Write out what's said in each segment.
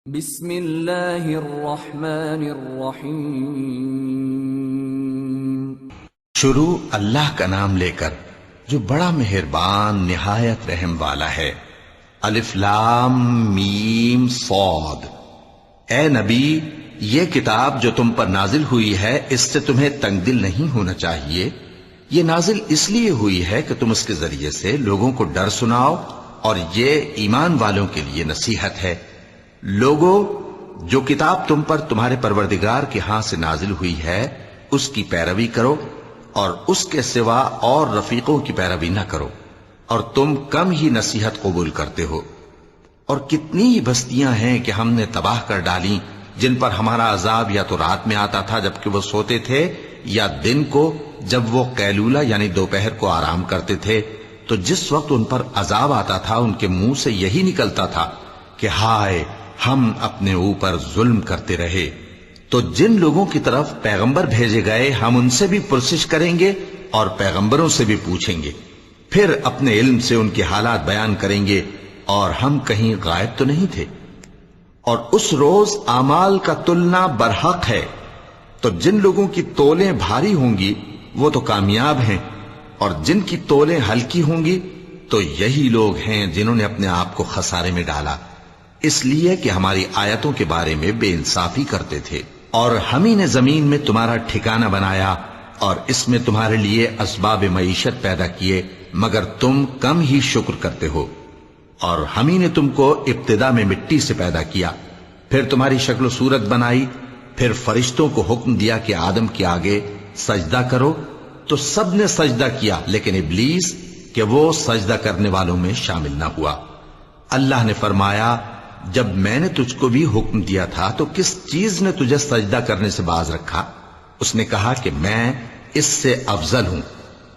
بسم اللہ الرحمن الرحیم۔ شروع اللہ کا نام لے کر جو بڑا مہربان نہایت رحم والا ہے۔ الف لام میم صاد۔ اے نبی، یہ کتاب جو تم پر نازل ہوئی ہے اس سے تمہیں تنگ دل نہیں ہونا چاہیے۔ یہ نازل اس لیے ہوئی ہے کہ تم اس کے ذریعے سے لوگوں کو ڈر سناؤ، اور یہ ایمان والوں کے لیے نصیحت ہے۔ لوگو، جو کتاب تم پر تمہارے پروردگار کے ہاں سے نازل ہوئی ہے اس کی پیروی کرو، اور اس کے سوا اور رفیقوں کی پیروی نہ کرو، اور تم کم ہی نصیحت قبول کرتے ہو۔ اور کتنی ہی بستیاں ہیں کہ ہم نے تباہ کر ڈالی جن پر ہمارا عذاب یا تو رات میں آتا تھا جبکہ وہ سوتے تھے، یا دن کو جب وہ قیلولہ یعنی دوپہر کو آرام کرتے تھے، تو جس وقت ان پر عذاب آتا تھا ان کے منہ سے یہی نکلتا تھا کہ ہائے، ہم اپنے اوپر ظلم کرتے رہے۔ تو جن لوگوں کی طرف پیغمبر بھیجے گئے ہم ان سے بھی پرسش کریں گے اور پیغمبروں سے بھی پوچھیں گے، پھر اپنے علم سے ان کے حالات بیان کریں گے، اور ہم کہیں غائب تو نہیں تھے۔ اور اس روز اعمال کا تلنا برحق ہے، تو جن لوگوں کی تولیں بھاری ہوں گی وہ تو کامیاب ہیں، اور جن کی تولیں ہلکی ہوں گی تو یہی لوگ ہیں جنہوں نے اپنے آپ کو خسارے میں ڈالا، اس لیے کہ ہماری آیتوں کے بارے میں بے انصافی کرتے تھے۔ اور ہم ہی نے زمین میں تمہارا ٹھکانہ بنایا اور اس میں تمہارے لیے اسباب معیشت پیدا کیے، مگر تم کم ہی شکر کرتے ہو۔ اور ہم ہی نے تم کو ابتدا میں مٹی سے پیدا کیا، پھر تمہاری شکل و صورت بنائی، پھر فرشتوں کو حکم دیا کہ آدم کے آگے سجدہ کرو، تو سب نے سجدہ کیا لیکن ابلیس کہ وہ سجدہ کرنے والوں میں شامل نہ ہوا۔ اللہ نے فرمایا، جب میں نے تجھ کو بھی حکم دیا تھا تو کس چیز نے تجھے سجدہ کرنے سے باز رکھا؟ اس نے کہا کہ میں اس سے افضل ہوں،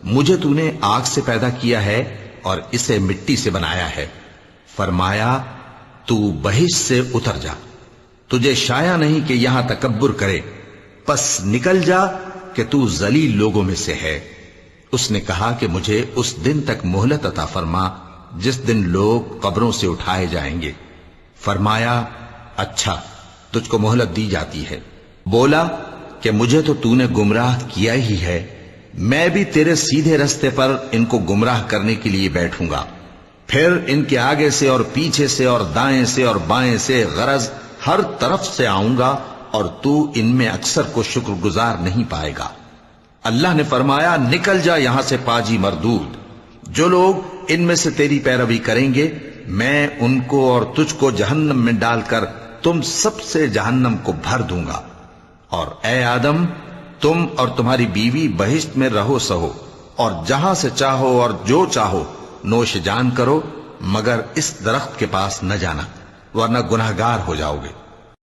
مجھے تو نے آگ سے پیدا کیا ہے اور اسے مٹی سے بنایا ہے۔ فرمایا، تو بہشت سے اتر جا، تجھے شایع نہیں کہ یہاں تکبر کرے، پس نکل جا کہ تو ذلیل لوگوں میں سے ہے۔ اس نے کہا کہ مجھے اس دن تک مہلت عطا فرما جس دن لوگ قبروں سے اٹھائے جائیں گے۔ فرمایا، اچھا، تجھ کو مہلت دی جاتی ہے۔ بولا کہ مجھے تو نے گمراہ کیا ہی ہے، میں بھی تیرے سیدھے رستے پر ان کو گمراہ کرنے کے لیے بیٹھوں گا، پھر ان کے آگے سے اور پیچھے سے اور دائیں سے اور بائیں سے، غرض ہر طرف سے آؤں گا، اور تو ان میں اکثر کو شکر گزار نہیں پائے گا۔ اللہ نے فرمایا، نکل جا یہاں سے پاجی مردود، جو لوگ ان میں سے تیری پیروی کریں گے میں ان کو اور تجھ کو جہنم میں ڈال کر تم سب سے جہنم کو بھر دوں گا۔ اور اے آدم، تم اور تمہاری بیوی بہشت میں رہو سہو، اور جہاں سے چاہو اور جو چاہو نوش جان کرو، مگر اس درخت کے پاس نہ جانا ورنہ گناہگار ہو جاؤ گے۔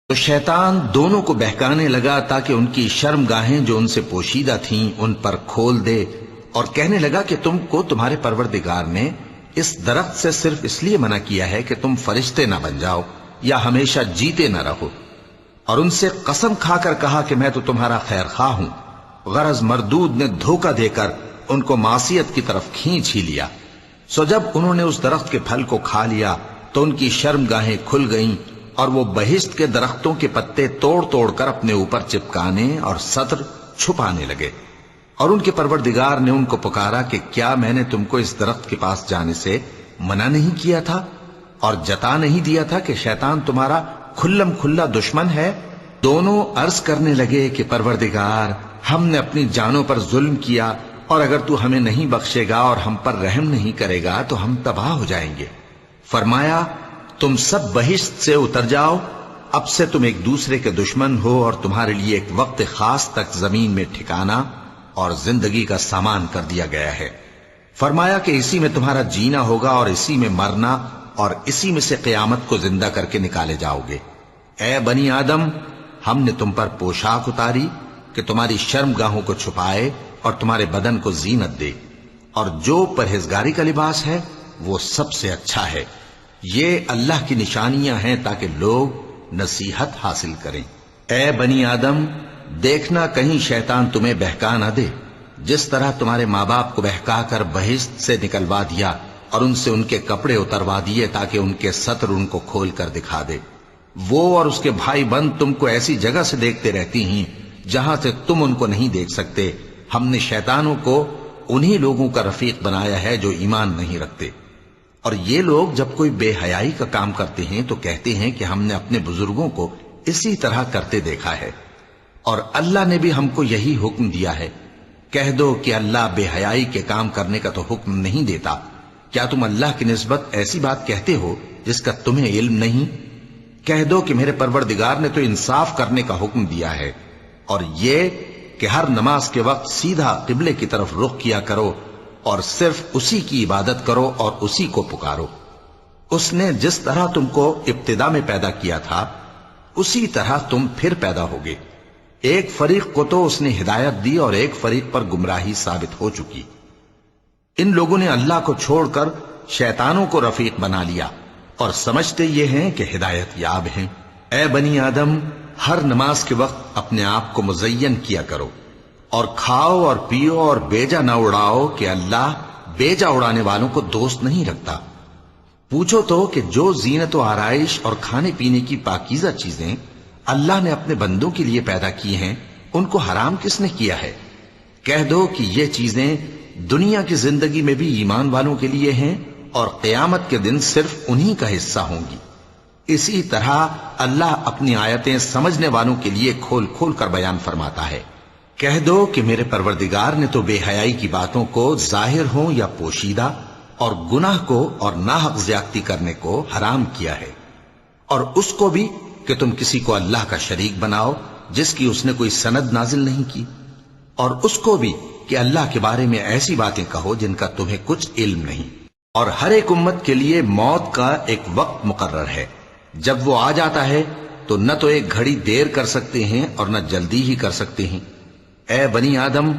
تو شیطان دونوں کو بہکانے لگا تاکہ ان کی شرم گاہیں جو ان سے پوشیدہ تھیں ان پر کھول دے، اور کہنے لگا کہ تم کو تمہارے پروردگار نے اس درخت سے صرف اس لیے منع کیا ہے کہ تم فرشتے نہ بن جاؤ یا ہمیشہ جیتے نہ رہو۔ اور ان سے قسم کھا کر کہا کہ میں تو تمہارا خیر خواہ ہوں۔ غرض مردود نے دھوکہ دے کر ان کو معصیت کی طرف کھینچ ہی لیا۔ سو جب انہوں نے اس درخت کے پھل کو کھا لیا تو ان کی شرم گاہیں کھل گئیں، اور وہ بہشت کے درختوں کے پتے توڑ توڑ کر اپنے اوپر چپکانے اور سطر چھپانے لگے۔ اور ان کے پروردگار نے ان کو پکارا کہ کیا میں نے تم کو اس درخت کے پاس جانے سے منع نہیں کیا تھا، اور جتا نہیں دیا تھا کہ شیطان تمہارا کھلم کھلا دشمن ہے؟ دونوں عرض کرنے لگے کہ پروردگار، ہم نے اپنی جانوں پر ظلم کیا، اور اگر تو ہمیں نہیں بخشے گا اور ہم پر رحم نہیں کرے گا تو ہم تباہ ہو جائیں گے۔ فرمایا، تم سب بہشت سے اتر جاؤ، اب سے تم ایک دوسرے کے دشمن ہو، اور تمہارے لیے ایک وقت خاص تک زمین میں ٹھکانا اور زندگی کا سامان کر دیا گیا ہے۔ فرمایا کہ اسی میں تمہارا جینا ہوگا اور اسی میں مرنا، اور اسی میں سے قیامت کو زندہ کر کے نکالے جاؤ گے۔ اے بنی آدم، ہم نے تم پر پوشاک اتاری کہ تمہاری شرم گاہوں کو چھپائے اور تمہارے بدن کو زینت دے، اور جو پرہیزگاری کا لباس ہے وہ سب سے اچھا ہے۔ یہ اللہ کی نشانیاں ہیں تاکہ لوگ نصیحت حاصل کریں۔ اے بنی آدم، دیکھنا کہیں شیطان تمہیں بہکا نہ دے، جس طرح تمہارے ماں باپ کو بہکا کر بہشت سے نکلوا دیا اور ان سے ان کے کپڑے اتروا دیے تاکہ ان کے سطر ان کو کھول کر دکھا دے۔ وہ اور اس کے بھائی بند تم کو ایسی جگہ سے دیکھتے رہتی ہیں جہاں سے تم ان کو نہیں دیکھ سکتے. ہم نے شیطانوں کو انہی لوگوں کا رفیق بنایا ہے جو ایمان نہیں رکھتے. اور یہ لوگ جب کوئی بے حیائی کا کام کرتے ہیں تو کہتے ہیں کہ ہم نے اپنے بزرگوں کو اسی طرح کرتے دیکھا ہے اور اللہ نے بھی ہم کو یہی حکم دیا ہے. کہہ دو کہ اللہ بے حیائی کے کام کرنے کا تو حکم نہیں دیتا. کیا تم اللہ کی نسبت ایسی بات کہتے ہو جس کا تمہیں علم نہیں؟ کہہ دو کہ میرے پروردگار نے تو انصاف کرنے کا حکم دیا ہے اور یہ کہ ہر نماز کے وقت سیدھا قبلے کی طرف رخ کیا کرو اور صرف اسی کی عبادت کرو اور اسی کو پکارو. اس نے جس طرح تم کو ابتدا میں پیدا کیا تھا اسی طرح تم پھر پیدا ہوگے. ایک فریق کو تو اس نے ہدایت دی اور ایک فریق پر گمراہی ثابت ہو چکی. ان لوگوں نے اللہ کو چھوڑ کر شیطانوں کو رفیق بنا لیا اور سمجھتے یہ ہیں کہ ہدایت یاب ہیں. اے بنی آدم، ہر نماز کے وقت اپنے آپ کو مزین کیا کرو اور کھاؤ اور پیو اور بیجا نہ اڑاؤ کہ اللہ بیجا اڑانے والوں کو دوست نہیں رکھتا. پوچھو تو کہ جو زینت و آرائش اور کھانے پینے کی پاکیزہ چیزیں اللہ نے اپنے بندوں کے لیے پیدا کی ہیں ان کو حرام کس نے کیا ہے؟ کہہ دو کہ یہ چیزیں دنیا کی زندگی میں بھی ایمان والوں کے لیے ہیں اور قیامت کے دن صرف انہی کا حصہ ہوں گی. اسی طرح اللہ اپنی آیتیں سمجھنے والوں کے لیے کھول کھول کر بیان فرماتا ہے. کہہ دو کہ میرے پروردگار نے تو بے حیائی کی باتوں کو ظاہر ہوں یا پوشیدہ اور گناہ کو اور ناحق زیادتی کرنے کو حرام کیا ہے، اور اس کو بھی کہ تم کسی کو اللہ کا شریک بناؤ جس کی اس نے کوئی سند نازل نہیں کی، اور اس کو بھی کہ اللہ کے بارے میں ایسی باتیں کہو جن کا تمہیں کچھ علم نہیں. اور ہر ایک امت کے لیے موت کا ایک وقت مقرر ہے. جب وہ آ جاتا ہے تو نہ تو ایک گھڑی دیر کر سکتے ہیں اور نہ جلدی ہی کر سکتے ہیں. اے بنی آدم،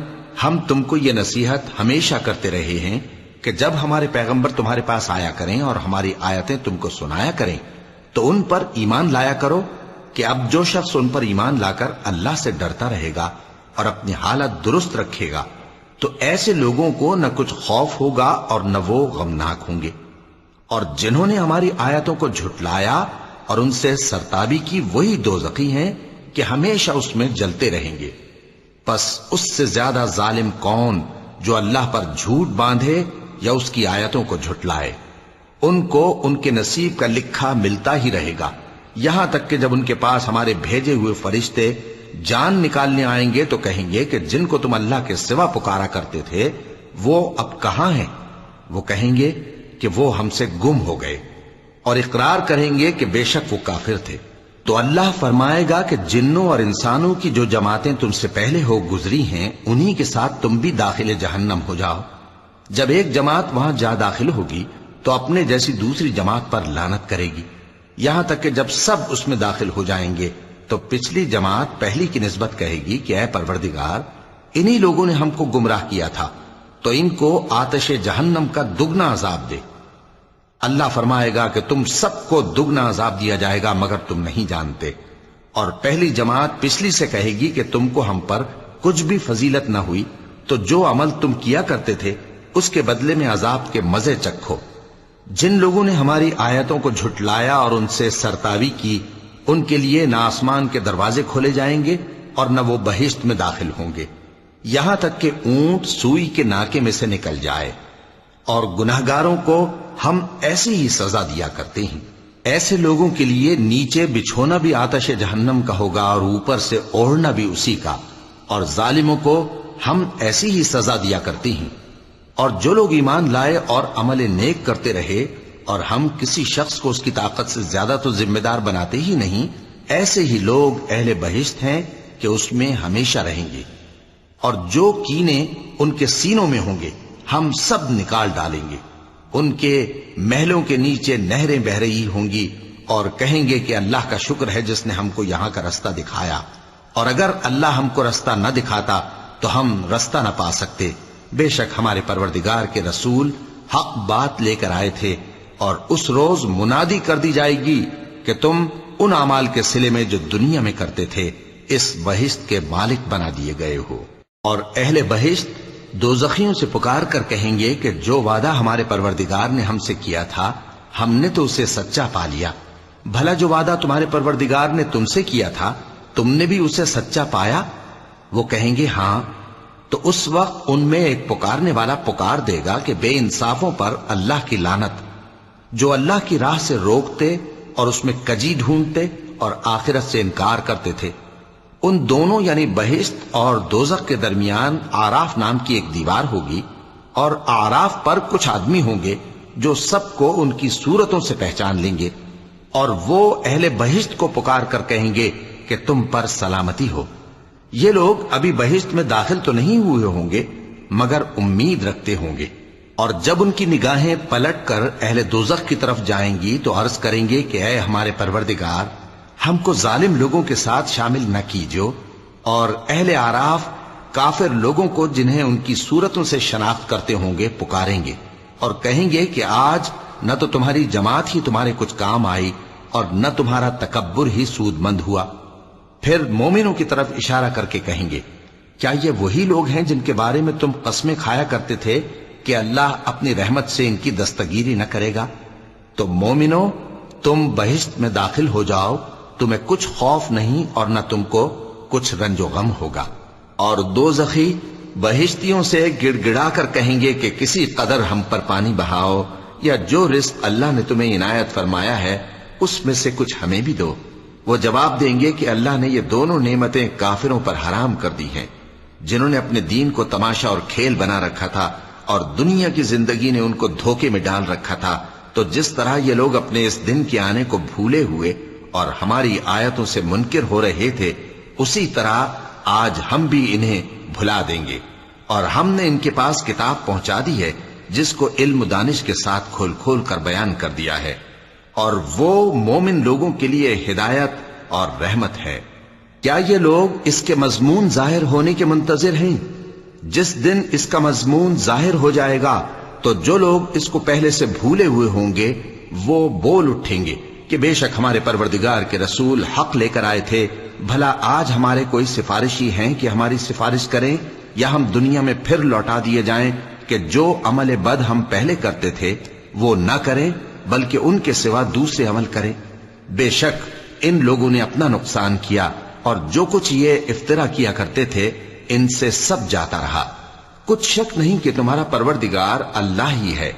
ہم تم کو یہ نصیحت ہمیشہ کرتے رہے ہیں کہ جب ہمارے پیغمبر تمہارے پاس آیا کریں اور ہماری آیتیں تم کو سنایا کریں تو ان پر ایمان لایا کرو کہ اب جو شخص ان پر ایمان لا کر اللہ سے ڈرتا رہے گا اور اپنی حالت درست رکھے گا تو ایسے لوگوں کو نہ کچھ خوف ہوگا اور نہ وہ غمناک ہوں گے. اور جنہوں نے ہماری آیتوں کو جھٹلایا اور ان سے سرتابی کی وہی دوزخی ہیں کہ ہمیشہ اس میں جلتے رہیں گے. پس اس سے زیادہ ظالم کون جو اللہ پر جھوٹ باندھے یا اس کی آیتوں کو جھٹلائے. ان کو ان کے نصیب کا لکھا ملتا ہی رہے گا یہاں تک کہ جب ان کے پاس ہمارے بھیجے ہوئے فرشتے جان نکالنے آئیں گے تو کہیں گے کہ جن کو تم اللہ کے سوا پکارا کرتے تھے وہ اب کہاں ہیں؟ وہ کہیں گے کہ وہ ہم سے گم ہو گئے، اور اقرار کریں گے کہ بے شک وہ کافر تھے. تو اللہ فرمائے گا کہ جنوں اور انسانوں کی جو جماعتیں تم سے پہلے ہو گزری ہیں انہی کے ساتھ تم بھی داخل جہنم ہو جاؤ. جب ایک جماعت وہاں جا داخل ہوگی تو اپنے جیسی دوسری جماعت پر لعنت کرے گی، یہاں تک کہ جب سب اس میں داخل ہو جائیں گے تو پچھلی جماعت پہلی کی نسبت کہے گی کہ اے پروردگار، انہی لوگوں نے ہم کو گمراہ کیا تھا تو ان کو آتش جہنم کا دگنا عذاب دے. اللہ فرمائے گا کہ تم سب کو دگنا عذاب دیا جائے گا مگر تم نہیں جانتے. اور پہلی جماعت پچھلی سے کہے گی کہ تم کو ہم پر کچھ بھی فضیلت نہ ہوئی تو جو عمل تم کیا کرتے تھے اس کے بدلے میں عذاب کے مزے چکھو. جن لوگوں نے ہماری آیتوں کو جھٹلایا اور ان سے سرتاوی کی ان کے لیے نہ آسمان کے دروازے کھولے جائیں گے اور نہ وہ بہشت میں داخل ہوں گے یہاں تک کہ اونٹ سوئی کے ناکے میں سے نکل جائے. اور گناہگاروں کو ہم ایسی ہی سزا دیا کرتے ہیں. ایسے لوگوں کے لیے نیچے بچھونا بھی آتش جہنم کا ہوگا اور اوپر سے اوڑھنا بھی اسی کا، اور ظالموں کو ہم ایسی ہی سزا دیا کرتے ہیں. اور جو لوگ ایمان لائے اور عمل نیک کرتے رہے اور ہم کسی شخص کو اس کی طاقت سے زیادہ تو ذمہ دار بناتے ہی نہیں، ایسے ہی لوگ اہل بہشت ہیں کہ اس میں ہمیشہ رہیں گے. اور جو کینے ان کے سینوں میں ہوں گے ہم سب نکال ڈالیں گے. ان کے محلوں کے نیچے نہریں بہ رہی ہوں گی اور کہیں گے کہ اللہ کا شکر ہے جس نے ہم کو یہاں کا رستہ دکھایا، اور اگر اللہ ہم کو رستہ نہ دکھاتا تو ہم رستہ نہ پا سکتے. بے شک ہمارے پروردگار کے رسول حق بات لے کر آئے تھے، اور اس روز منادی کر دی جائے گی کہ تم ان اعمال کے صلے میں جو دنیا میں کرتے تھے اس بہشت کے مالک بنا دیے گئے ہو. اور اہل بہشت دوزخیوں سے پکار کر کہیں گے کہ جو وعدہ ہمارے پروردگار نے ہم سے کیا تھا ہم نے تو اسے سچا پا لیا، بھلا جو وعدہ تمہارے پروردگار نے تم سے کیا تھا تم نے بھی اسے سچا پایا؟ وہ کہیں گے ہاں، تو اس وقت ان میں ایک پکارنے والا پکار دے گا کہ بے انصافوں پر اللہ کی لعنت، جو اللہ کی راہ سے روکتے اور اس میں کجی ڈھونڈتے اور آخرت سے انکار کرتے تھے۔ ان دونوں یعنی بہشت اور دوزخ کے درمیان آراف نام کی ایک دیوار ہوگی، اور آراف پر کچھ آدمی ہوں گے جو سب کو ان کی صورتوں سے پہچان لیں گے، اور وہ اہل بہشت کو پکار کر کہیں گے کہ تم پر سلامتی ہو۔ یہ لوگ ابھی بہشت میں داخل تو نہیں ہوئے ہوں گے مگر امید رکھتے ہوں گے، اور جب ان کی نگاہیں پلٹ کر اہل دوزخ کی طرف جائیں گی تو عرض کریں گے کہ اے ہمارے پروردگار، ہم کو ظالم لوگوں کے ساتھ شامل نہ کیجو۔ اور اہل آراف کافر لوگوں کو جنہیں ان کی صورتوں سے شناخت کرتے ہوں گے پکاریں گے اور کہیں گے کہ آج نہ تو تمہاری جماعت ہی تمہارے کچھ کام آئی اور نہ تمہارا تکبر ہی سود مند ہوا۔ پھر مومنوں کی طرف اشارہ کر کے کہیں گے، کیا یہ وہی لوگ ہیں جن کے بارے میں تم قسمیں کھایا کرتے تھے کہ اللہ اپنی رحمت سے ان کی دستگیری نہ کرے گا؟ تو مومنوں، تم بہشت میں داخل ہو جاؤ، تمہیں کچھ خوف نہیں اور نہ تم کو کچھ رنج و غم ہوگا۔ اور دوزخی بہشتیوں سے گڑ گڑا کر کہیں گے کہ کسی قدر ہم پر پانی بہاؤ، یا جو رزق اللہ نے تمہیں عنایت فرمایا ہے اس میں سے کچھ ہمیں بھی دو۔ وہ جواب دیں گے کہ اللہ نے یہ دونوں نعمتیں کافروں پر حرام کر دی ہیں، جنہوں نے اپنے دین کو تماشا اور کھیل بنا رکھا تھا اور دنیا کی زندگی نے ان کو دھوکے میں ڈال رکھا تھا۔ تو جس طرح یہ لوگ اپنے اس دن کے آنے کو بھولے ہوئے اور ہماری آیتوں سے منکر ہو رہے تھے، اسی طرح آج ہم بھی انہیں بھلا دیں گے۔ اور ہم نے ان کے پاس کتاب پہنچا دی ہے جس کو علم و دانش کے ساتھ کھول کھول کر بیان کر دیا ہے، اور وہ مومن لوگوں کے لیے ہدایت اور رحمت ہے۔ کیا یہ لوگ اس کے مضمون ظاہر ہونے کے منتظر ہیں؟ جس دن اس کا مضمون ظاہر ہو جائے گا تو جو لوگ اس کو پہلے سے بھولے ہوئے ہوں گے وہ بول اٹھیں گے کہ بے شک ہمارے پروردگار کے رسول حق لے کر آئے تھے، بھلا آج ہمارے کوئی سفارشی ہیں کہ ہماری سفارش کریں، یا ہم دنیا میں پھر لوٹا دیے جائیں کہ جو عمل بد ہم پہلے کرتے تھے وہ نہ کریں بلکہ ان کے سوا دوسرے عمل کریں۔ بے شک ان لوگوں نے اپنا نقصان کیا، اور جو کچھ یہ افترا کیا کرتے تھے ان سے سب جاتا رہا۔ کچھ شک نہیں کہ تمہارا پروردگار اللہ ہی ہے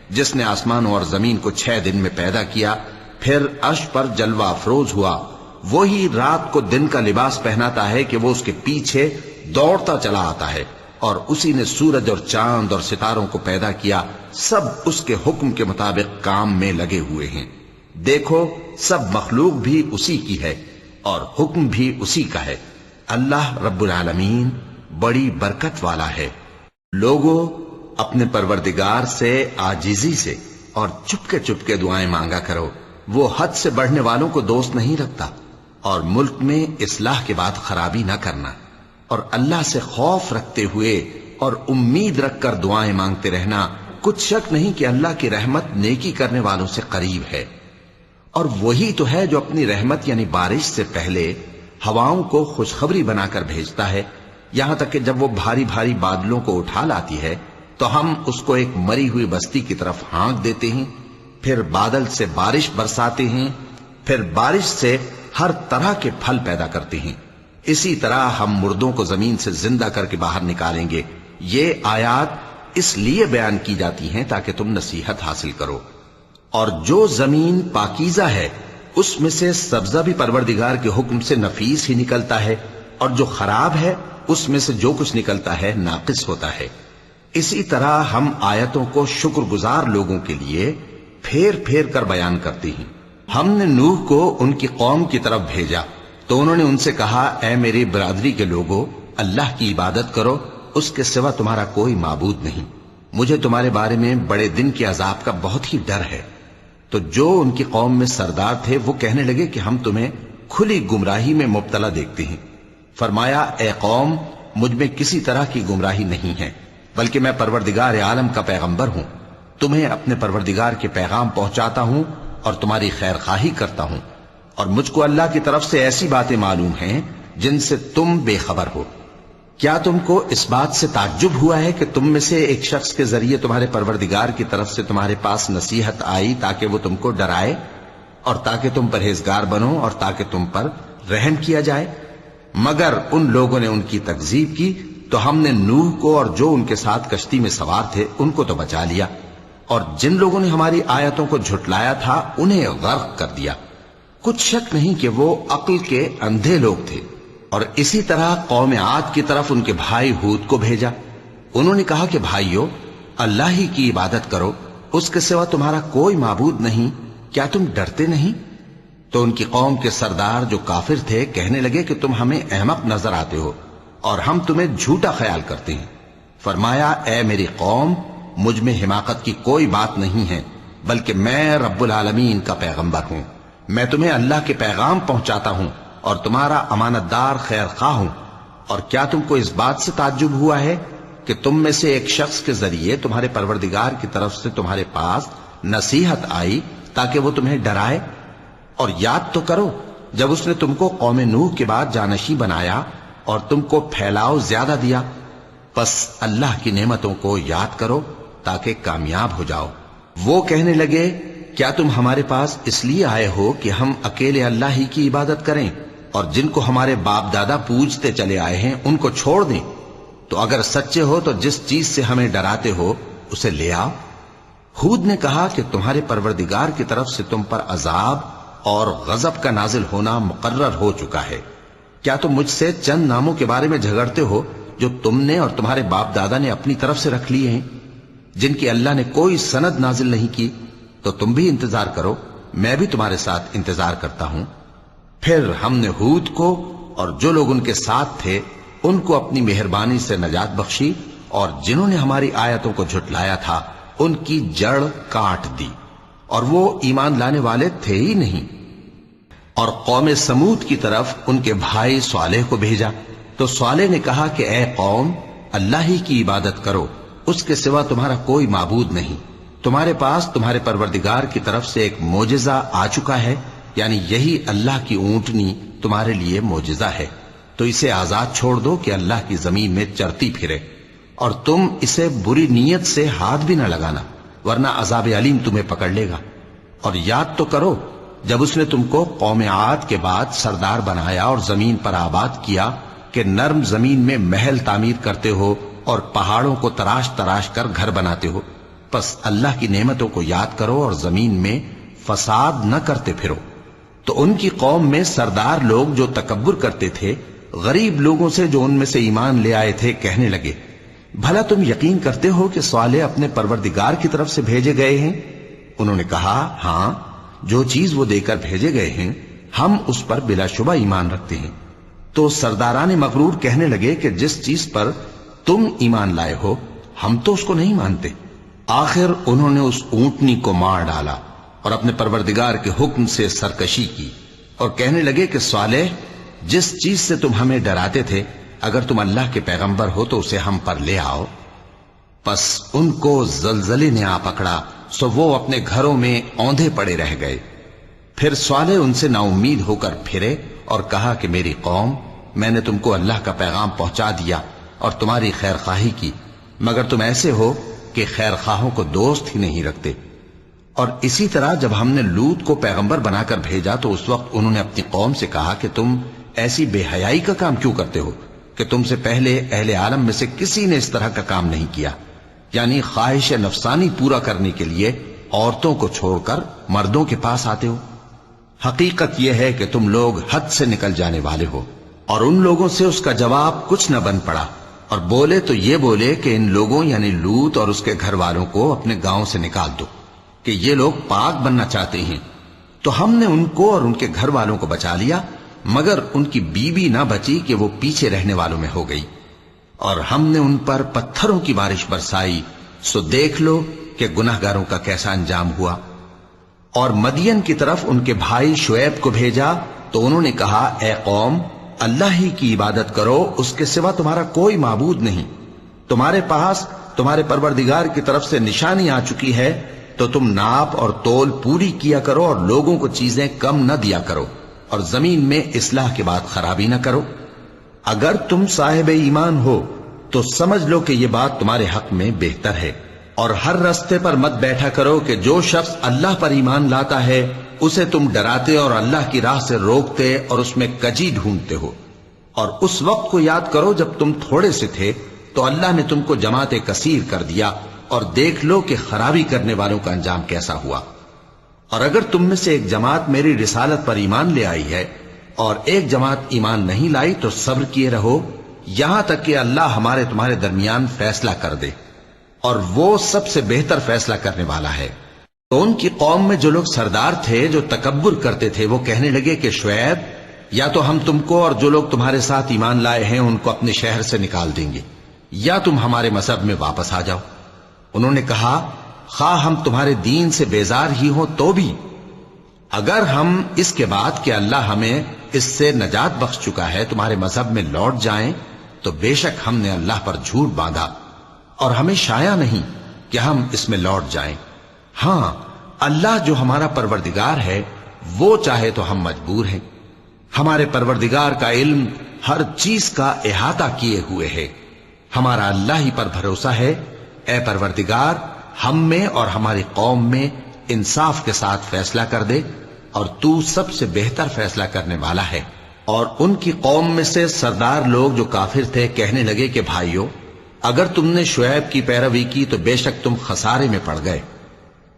جس نے آسمانوں اور زمین کو 6 دن میں پیدا کیا، پھر عرش پر جلوہ افروز ہوا۔ وہی رات کو دن کا لباس پہناتا ہے کہ وہ اس کے پیچھے دوڑتا چلا آتا ہے، اور اسی نے سورج اور چاند اور ستاروں کو پیدا کیا، سب اس کے حکم کے مطابق کام میں لگے ہوئے ہیں۔ دیکھو سب مخلوق بھی اسی کی ہے اور حکم بھی اسی کا ہے۔ اللہ رب العالمین بڑی برکت والا ہے۔ لوگوں، اپنے پروردگار سے عاجزی سے اور چپکے دعائیں مانگا کرو، وہ حد سے بڑھنے والوں کو دوست نہیں رکھتا، اور ملک میں اصلاح کے بعد خرابی نہ کرنا، اور اللہ سے خوف رکھتے ہوئے اور امید رکھ کر دعائیں مانگتے رہنا۔ کچھ شک نہیں کہ اللہ کی رحمت نیکی کرنے والوں سے قریب ہے، اور وہی تو ہے جو اپنی رحمت یعنی بارش سے پہلے ہواؤں کو خوشخبری بنا کر بھیجتا ہے، یہاں تک کہ جب وہ بھاری بھاری بادلوں کو اٹھا لاتی ہے تو ہم اس کو ایک مری ہوئی بستی کی طرف ہانک دیتے ہیں، پھر بادل سے بارش برساتے ہیں، پھر بارش سے ہر طرح کے پھل پیدا کرتے ہیں۔ اسی طرح ہم مردوں کو زمین سے زندہ کر کے باہر نکالیں گے۔ یہ آیات اس لیے بیان کی جاتی ہیں تاکہ تم نصیحت حاصل کرو۔ اور جو زمین پاکیزہ ہے اس میں سے سبزہ بھی پروردگار کے حکم سے نفیس ہی نکلتا ہے، اور جو خراب ہے اس میں سے جو کچھ نکلتا ہے ناقص ہوتا ہے۔ اسی طرح ہم آیتوں کو شکر گزار لوگوں کے لیے پھیر پھیر کر بیان کرتے ہیں۔ ہم نے نوح کو ان کی قوم کی طرف بھیجا تو انہوں نے ان سے کہا، اے میری برادری کے لوگوں، اللہ کی عبادت کرو، اس کے سوا تمہارا کوئی معبود نہیں، مجھے تمہارے بارے میں بڑے دن کے عذاب کا بہت ہی ڈر ہے۔ تو جو ان کی قوم میں سردار تھے وہ کہنے لگے کہ ہم تمہیں کھلی گمراہی میں مبتلا دیکھتے ہیں۔ فرمایا، اے قوم، مجھ میں کسی طرح کی گمراہی نہیں ہے، بلکہ میں پروردگار عالم کا پیغمبر ہوں، تمہیں اپنے پروردگار کے پیغام پہنچاتا ہوں اور تمہاری خیر خواہی کرتا ہوں، اور مجھ کو اللہ کی طرف سے ایسی باتیں معلوم ہیں جن سے تم بے خبر ہو۔ کیا تم کو اس بات سے تعجب ہوا ہے کہ تم میں سے ایک شخص کے ذریعے تمہارے پروردگار کی طرف سے تمہارے پاس نصیحت آئی تاکہ وہ تم کو ڈرائے؟ اور تاکہ تم پرہیزگار بنو اور تاکہ تم پر رحم کیا جائے۔ مگر ان لوگوں نے ان کی تکذیب کی تو ہم نے نوح کو اور جو ان کے ساتھ کشتی میں سوار تھے ان کو تو بچا لیا، اور جن لوگوں نے ہماری آیتوں کو جھٹلایا تھا انہیں غرق کر دیا۔ کچھ شک نہیں کہ وہ عقل کے اندھے لوگ تھے۔ اور اسی طرح قوم عاد کی طرف ان کے بھائی ہود کو بھیجا۔ انہوں نے کہا کہ بھائیو، اللہ ہی کی عبادت کرو، اس کے سوا تمہارا کوئی معبود نہیں، کیا تم ڈرتے نہیں؟ تو ان کی قوم کے سردار جو کافر تھے کہنے لگے کہ تم ہمیں احمق نظر آتے ہو اور ہم تمہیں جھوٹا خیال کرتے ہیں۔ فرمایا، اے میری قوم، مجھ میں حماقت کی کوئی بات نہیں ہے، بلکہ میں رب العالمین کا پیغمبر ہوں۔ میں تمہیں اللہ کے پیغام پہنچاتا ہوں اور تمہارا امانت دار خیر خواہ ہوں۔ اور کیا تم کو اس بات سے تعجب ہوا ہے کہ تم میں سے ایک شخص کے ذریعے تمہارے پروردگار کی طرف سے تمہارے پاس نصیحت آئی تاکہ وہ تمہیں ڈرائے؟ اور یاد تو کرو جب اس نے تم کو قوم نوح کے بعد جانشین بنایا اور تم کو پھیلاؤ زیادہ دیا۔ پس اللہ کی نعمتوں کو یاد کرو تاکہ کامیاب ہو جاؤ۔ وہ کہنے لگے، کیا تم ہمارے پاس اس لیے آئے ہو کہ ہم اکیلے اللہ ہی کی عبادت کریں اور جن کو ہمارے باپ دادا پوجتے چلے آئے ہیں ان کو چھوڑ دیں؟ تو اگر سچے ہو تو جس چیز سے ہمیں ڈراتے ہو اسے لے آؤ۔ ہود نے کہا کہ تمہارے پروردگار کی طرف سے تم پر عذاب اور غضب کا نازل ہونا مقرر ہو چکا ہے۔ کیا تم مجھ سے چند ناموں کے بارے میں جھگڑتے ہو جو تم نے اور تمہارے باپ دادا نے اپنی طرف سے رکھ لیے ہیں، جن کی اللہ نے کوئی سند نازل نہیں کی؟ تو تم بھی انتظار کرو، میں بھی تمہارے ساتھ انتظار کرتا ہوں۔ پھر ہم نے ہود کو اور جو لوگ ان کے ساتھ تھے ان کو اپنی مہربانی سے نجات بخشی، اور جنہوں نے ہماری آیتوں کو جھٹلایا تھا ان کی جڑ کاٹ دی، اور وہ ایمان لانے والے تھے ہی نہیں۔ اور قوم سمود کی طرف ان کے بھائی صالح کو بھیجا تو صالح نے کہا کہ اے قوم، اللہ ہی کی عبادت کرو، اس کے سوا تمہارا کوئی معبود نہیں۔ تمہارے پاس تمہارے پروردگار کی طرف سے ایک معجزہ آ چکا ہے، یعنی یہی اللہ کی اونٹنی تمہارے لیے معجزہ ہے، تو اسے آزاد چھوڑ دو کہ اللہ کی زمین میں چرتی پھرے، اور تم اسے بری نیت سے ہاتھ بھی نہ لگانا، ورنہ عذاب علیم تمہیں پکڑ لے گا۔ اور یاد تو کرو جب اس نے تم کو قوم عاد کے بعد سردار بنایا اور زمین پر آباد کیا کہ نرم زمین میں محل تعمیر کرتے ہو اور پہاڑوں کو تراش تراش کر گھر بناتے ہو۔ پس اللہ کی نعمتوں کو یاد کرو اور زمین میں فساد نہ کرتے پھرو۔ تو ان کی قوم میں سردار لوگ جو تکبر کرتے تھے غریب لوگوں سے جو ان میں سے ایمان لے آئے تھے کہنے لگے، بھلا تم یقین کرتے ہو کہ صالح اپنے پروردگار کی طرف سے بھیجے گئے ہیں؟ انہوں نے کہا، ہاں، جو چیز وہ دے کر بھیجے گئے ہیں ہم اس پر بلا شبہ ایمان رکھتے ہیں۔ تو سرداران مغرور کہنے لگے کہ جس چیز پر تم ایمان لائے ہو ہم تو اس کو نہیں مانتے۔ آخر انہوں نے اس اونٹنی کو مار ڈالا اور اپنے پروردگار کے حکم سے سرکشی کی، اور کہنے لگے کہ صالح، جس چیز سے تم ہمیں ڈراتے تھے اگر تم اللہ کے پیغمبر ہو تو اسے ہم پر لے آؤ۔ پس ان کو زلزلے نے آ پکڑا، سو وہ اپنے گھروں میں اوندھے پڑے رہ گئے۔ پھر صالح ان سے نا امید ہو کر پھرے اور کہا کہ میری قوم، میں نے تم کو اللہ کا پیغام پہنچا دیا اور تمہاری خیر خواہی کی، مگر تم ایسے ہو کہ خیر خواہوں کو دوست ہی نہیں رکھتے۔ اور اسی طرح جب ہم نے لوط کو پیغمبر بنا کر بھیجا تو اس وقت انہوں نے اپنی قوم سے کہا کہ تم ایسی بے حیائی کا کام کیوں کرتے ہو کہ تم سے پہلے اہل عالم میں سے کسی نے اس طرح کا کام نہیں کیا، یعنی خواہش نفسانی پورا کرنے کے لیے عورتوں کو چھوڑ کر مردوں کے پاس آتے ہو۔ حقیقت یہ ہے کہ تم لوگ حد سے نکل جانے والے ہو۔ اور ان لوگوں سے اس کا جواب کچھ نہ بن پڑا، اور بولے تو یہ بولے کہ ان لوگوں یعنی لوط اور اس کے گھر والوں کو اپنے گاؤں سے نکال دو کہ یہ لوگ پاک بننا چاہتے ہیں۔ تو ہم نے ان کو اور ان کے گھر والوں کو بچا لیا، مگر ان کی بیوی نہ بچی کہ وہ پیچھے رہنے والوں میں ہو گئی۔ اور ہم نے ان پر پتھروں کی بارش برسائی، سو دیکھ لو کہ گناہگاروں کا کیسا انجام ہوا۔ اور مدین کی طرف ان کے بھائی شعیب کو بھیجا تو انہوں نے کہا، اے قوم، اللہ ہی کی عبادت کرو، اس کے سوا تمہارا کوئی معبود نہیں۔ تمہارے پاس تمہارے پروردگار کی طرف سے نشانی آ چکی ہے، تو تم ناپ اور تول پوری کیا کرو اور لوگوں کو چیزیں کم نہ دیا کرو، اور زمین میں اصلاح کے بعد خرابی نہ کرو۔ اگر تم صاحب ایمان ہو تو سمجھ لو کہ یہ بات تمہارے حق میں بہتر ہے، اور ہر رستے پر مت بیٹھا کرو کہ جو شخص اللہ پر ایمان لاتا ہے اسے تم ڈراتے اور اللہ کی راہ سے روکتے اور اس میں کجی ڈھونڈتے ہو. اور اس وقت کو یاد کرو جب تم تھوڑے سے تھے تو اللہ نے تم کو جماعت کثیر کر دیا، اور دیکھ لو کہ خرابی کرنے والوں کا انجام کیسا ہوا. اور اگر تم میں سے ایک جماعت میری رسالت پر ایمان لے آئی ہے اور ایک جماعت ایمان نہیں لائی تو صبر کیے رہو یہاں تک کہ اللہ ہمارے تمہارے درمیان فیصلہ کر دے، اور وہ سب سے بہتر فیصلہ کرنے والا ہے. تو ان کی قوم میں جو لوگ سردار تھے جو تکبر کرتے تھے وہ کہنے لگے کہ شعیب، یا تو ہم تم کو اور جو لوگ تمہارے ساتھ ایمان لائے ہیں ان کو اپنے شہر سے نکال دیں گے، یا تم ہمارے مذہب میں واپس آ جاؤ. انہوں نے کہا خواہ ہم تمہارے دین سے بیزار ہی ہوں تو بھی اگر ہم اس کے بعد کہ اللہ ہمیں اس سے نجات بخش چکا ہے تمہارے مذہب میں لوٹ جائیں تو بے شک ہم نے اللہ پر جھوٹ باندھا، اور ہمیں شایع نہیں کہ ہم اس میں لوٹ جائیں. ہاں اللہ جو ہمارا پروردگار ہے وہ چاہے تو ہم مجبور ہیں. ہمارے پروردگار کا علم ہر چیز کا احاطہ کیے ہوئے ہے. ہمارا اللہ ہی پر بھروسہ ہے. اے پروردگار ہم میں اور ہماری قوم میں انصاف کے ساتھ فیصلہ کر دے، اور تو سب سے بہتر فیصلہ کرنے والا ہے. اور ان کی قوم میں سے سردار لوگ جو کافر تھے کہنے لگے کہ بھائیو، اگر تم نے شعیب کی پیروی کی تو بے شک تم خسارے میں پڑ گئے.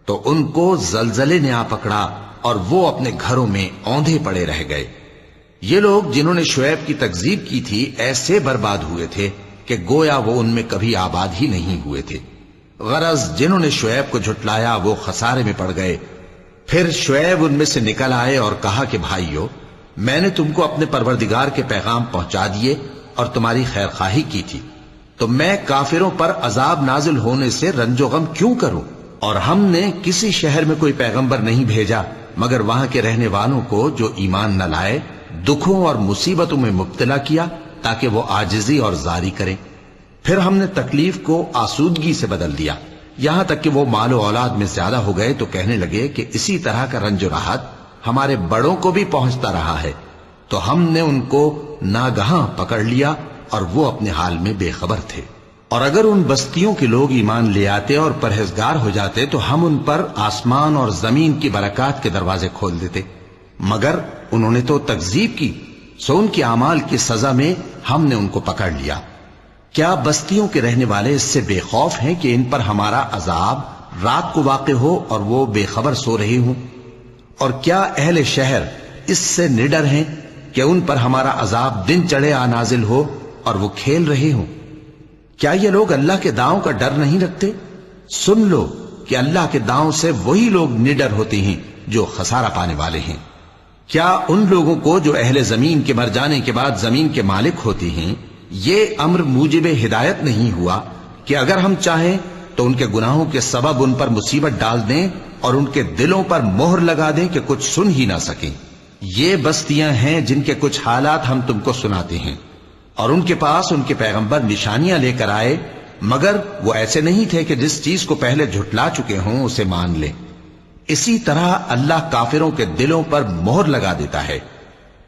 تو ان کو زلزلے نے آ پکڑا اور وہ اپنے گھروں میں اوندھے پڑے رہ گئے. یہ لوگ جنہوں نے شعیب کی تکذیب کی تھی ایسے برباد ہوئے تھے کہ گویا وہ ان میں کبھی آباد ہی نہیں ہوئے تھے. غرض جنہوں نے شعیب کو جھٹلایا وہ خسارے میں پڑ گئے. پھر شعیب ان میں سے نکل آئے اور کہا کہ بھائیو، میں نے تم کو اپنے پروردگار کے پیغام پہنچا دیے اور تمہاری خیر خواہی کی تھی، تو میں کافروں پر عذاب نازل ہونے سے رنج و غم کیوں کروں؟ اور ہم نے کسی شہر میں کوئی پیغمبر نہیں بھیجا مگر وہاں کے رہنے والوں کو جو ایمان نہ لائے دکھوں اور مصیبتوں میں مبتلا کیا تاکہ وہ عاجزی اور زاری کریں. پھر ہم نے تکلیف کو آسودگی سے بدل دیا، یہاں تک کہ وہ مال و اولاد میں زیادہ ہو گئے تو کہنے لگے کہ اسی طرح کا رنج و راحت ہمارے بڑوں کو بھی پہنچتا رہا ہے. تو ہم نے ان کو ناگہاں پکڑ لیا اور وہ اپنے حال میں بے خبر تھے. اور اگر ان بستیوں کے لوگ ایمان لے آتے اور پرہیزگار ہو جاتے تو ہم ان پر آسمان اور زمین کی برکات کے دروازے کھول دیتے، مگر انہوں نے تو تکذیب کی، سو ان کے اعمال کی سزا میں ہم نے ان کو پکڑ لیا. کیا بستیوں کے رہنے والے اس سے بے خوف ہیں کہ ان پر ہمارا عذاب رات کو واقع ہو اور وہ بے خبر سو رہے ہوں؟ اور کیا اہل شہر اس سے نڈر ہیں کہ ان پر ہمارا عذاب دن چڑھے آ نازل ہو اور وہ کھیل رہے ہوں؟ کیا یہ لوگ اللہ کے داؤں کا ڈر نہیں رکھتے؟ سن لو کہ اللہ کے داؤں سے وہی لوگ نڈر ہوتے ہیں جو خسارہ پانے والے ہیں. کیا ان لوگوں کو جو اہل زمین کے مر جانے کے بعد زمین کے مالک ہوتے ہیں یہ امر موجب ہدایت نہیں ہوا کہ اگر ہم چاہیں تو ان کے گناہوں کے سبب ان پر مصیبت ڈال دیں اور ان کے دلوں پر مہر لگا دیں کہ کچھ سن ہی نہ سکیں؟ یہ بستیاں ہیں جن کے کچھ حالات ہم تم کو سناتے ہیں، اور ان کے پاس ان کے پیغمبر نشانیاں لے کر آئے، مگر وہ ایسے نہیں تھے کہ جس چیز کو پہلے جھٹلا چکے ہوں اسے مان لیں. اسی طرح اللہ کافروں کے دلوں پر مہر لگا دیتا ہے،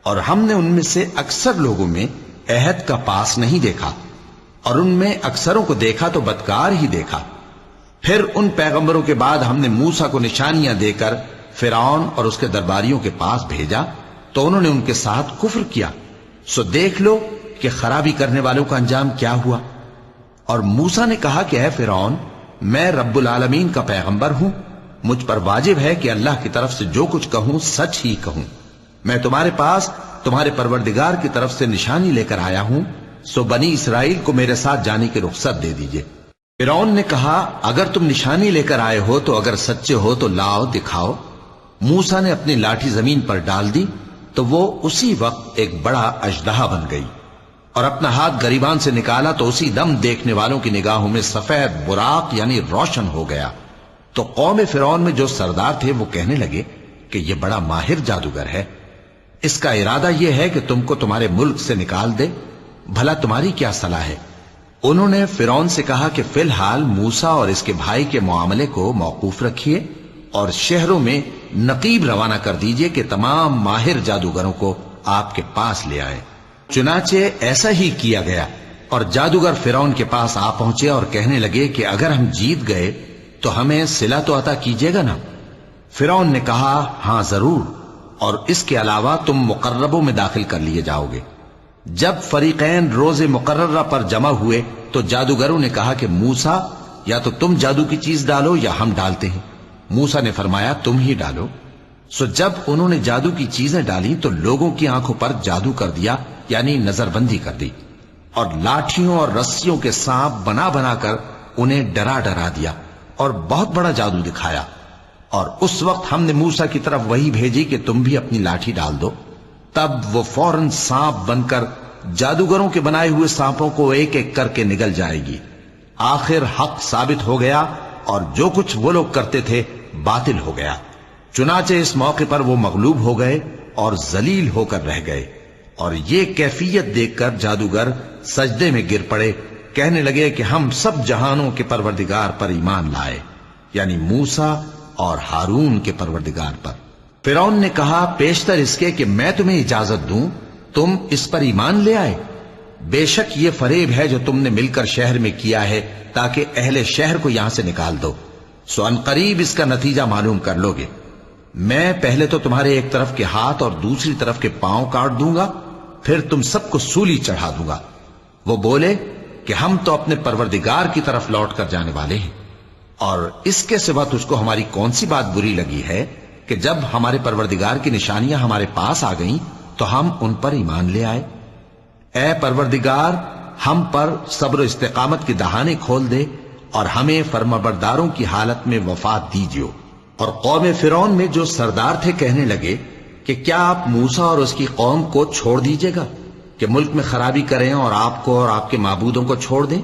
اور ہم نے ان میں سے اکثر لوگوں میں عہد کا پاس نہیں دیکھا، اور ان میں اکثروں کو دیکھا تو بدکار ہی دیکھا. پھر ان پیغمبروں کے بعد ہم نے موسیٰ کو نشانیاں دے کر فرعون اور اس کے درباریوں کے پاس بھیجا تو انہوں نے ان کے ساتھ کفر کیا. سو دیکھ لو کہ خرابی کرنے والوں کا انجام کیا ہوا. اور موسیٰ نے کہا کہ اے فرعون، میں رب العالمین کا پیغمبر ہوں، مجھ پر واجب ہے کہ اللہ کی طرف سے جو کچھ کہوں سچ ہی کہوں. میں تمہارے پاس تمہارے پروردگار کی طرف سے نشانی لے کر آیا ہوں، سو بنی اسرائیل کو میرے ساتھ جانے کی رخصت دے دیجئے. فرعون نے کہا اگر تم نشانی لے کر آئے ہو تو اگر سچے ہو تو لاؤ دکھاؤ. موسیٰ نے اپنی لاٹھی زمین پر ڈال دی تو وہ اسی وقت ایک بڑا اژدہا بن گئی، اور اپنا ہاتھ گریبان سے نکالا تو اسی دم دیکھنے والوں کی نگاہوں میں سفید براق یعنی روشن ہو گیا. تو قوم فرعون میں جو سردار تھے وہ کہنے لگے کہ یہ بڑا ماہر جادوگر ہے، اس کا ارادہ یہ ہے کہ تم کو تمہارے ملک سے نکال دے، بھلا تمہاری کیا صلاح ہے؟ انہوں نے فرعون سے کہا کہ فی الحال موسیٰ اور اس کے بھائی کے معاملے کو موقوف رکھیے اور شہروں میں نقیب روانہ کر دیجئے کہ تمام ماہر جادوگروں کو آپ کے پاس لے آئے. چنانچہ ایسا ہی کیا گیا، اور جادوگر فرعون کے پاس آ پہنچے اور کہنے لگے کہ اگر ہم جیت گئے تو ہمیں صلہ تو عطا کیجیے گا نا؟ فرعون نے کہا ہاں ضرور، اور اس کے علاوہ تم مقربوں میں داخل کر لیے جاؤ گے۔ جب فریقین روز مقررہ پر جمع ہوئے تو جادوگروں نے کہا کہ موسیٰ یا تو تم جادو کی چیز ڈالو یا ہم ڈالتے ہیں۔ موسیٰ نے فرمایا تم ہی ڈالو۔ سو جب انہوں نے جادو کی چیزیں ڈالی تو لوگوں کی آنکھوں پر جادو کر دیا، یعنی نظر بندی کر دی، اور لاٹھیوں اور رسیوں کے سانپ بنا بنا کر انہیں ڈرا ڈرا دیا اور بہت بڑا جادو دکھایا۔ اور اس وقت ہم نے موسیٰ کی طرف وحی بھیجی کہ تم بھی اپنی لاٹھی ڈال دو، تب وہ فوراً سانپ بن کر جادوگروں کے بنائے ہوئے سانپوں کو ایک ایک کر کے نگل جائے گی۔ آخر حق ثابت ہو گیا اور جو کچھ وہ لوگ کرتے تھے باطل ہو گیا۔ چنانچہ اس موقع پر وہ مغلوب ہو گئے اور ذلیل ہو کر رہ گئے، اور یہ کیفیت دیکھ کر جادوگر سجدے میں گر پڑے، کہنے لگے کہ ہم سب جہانوں کے پروردگار پر ایمان لائے، یعنی موسیٰ اور ہارون کے پروردگار پر۔ فرعون نے کہا پیشتر اس کے کہ میں تمہیں اجازت دوں تم اس پر ایمان لے آئے، بے شک یہ فریب ہے جو تم نے مل کر شہر میں کیا ہے تاکہ اہل شہر کو یہاں سے نکال دو، سو ان قریب اس کا نتیجہ معلوم کر لو گے۔ میں پہلے تو تمہارے ایک طرف کے ہاتھ اور دوسری طرف کے پاؤں کاٹ دوں گا، پھر تم سب کو سولی چڑھا دوں گا۔ وہ بولے کہ ہم تو اپنے پروردگار کی طرف لوٹ کر جانے والے ہیں، اور اس کے سوا تجھ کو ہماری کون سی بات بری لگی ہے کہ جب ہمارے پروردگار کی نشانیاں ہمارے پاس آ گئیں تو ہم ان پر ایمان لے آئے۔ اے پروردگار، ہم پر صبر و استقامت کی دہانے کھول دے اور ہمیں فرمانبرداروں کی حالت میں وفات دیجیو۔ اور قوم فرعون میں جو سردار تھے کہنے لگے کہ کیا آپ موسیٰ اور اس کی قوم کو چھوڑ دیجیے گا کہ ملک میں خرابی کریں اور آپ کو اور آپ کے معبودوں کو چھوڑ دیں؟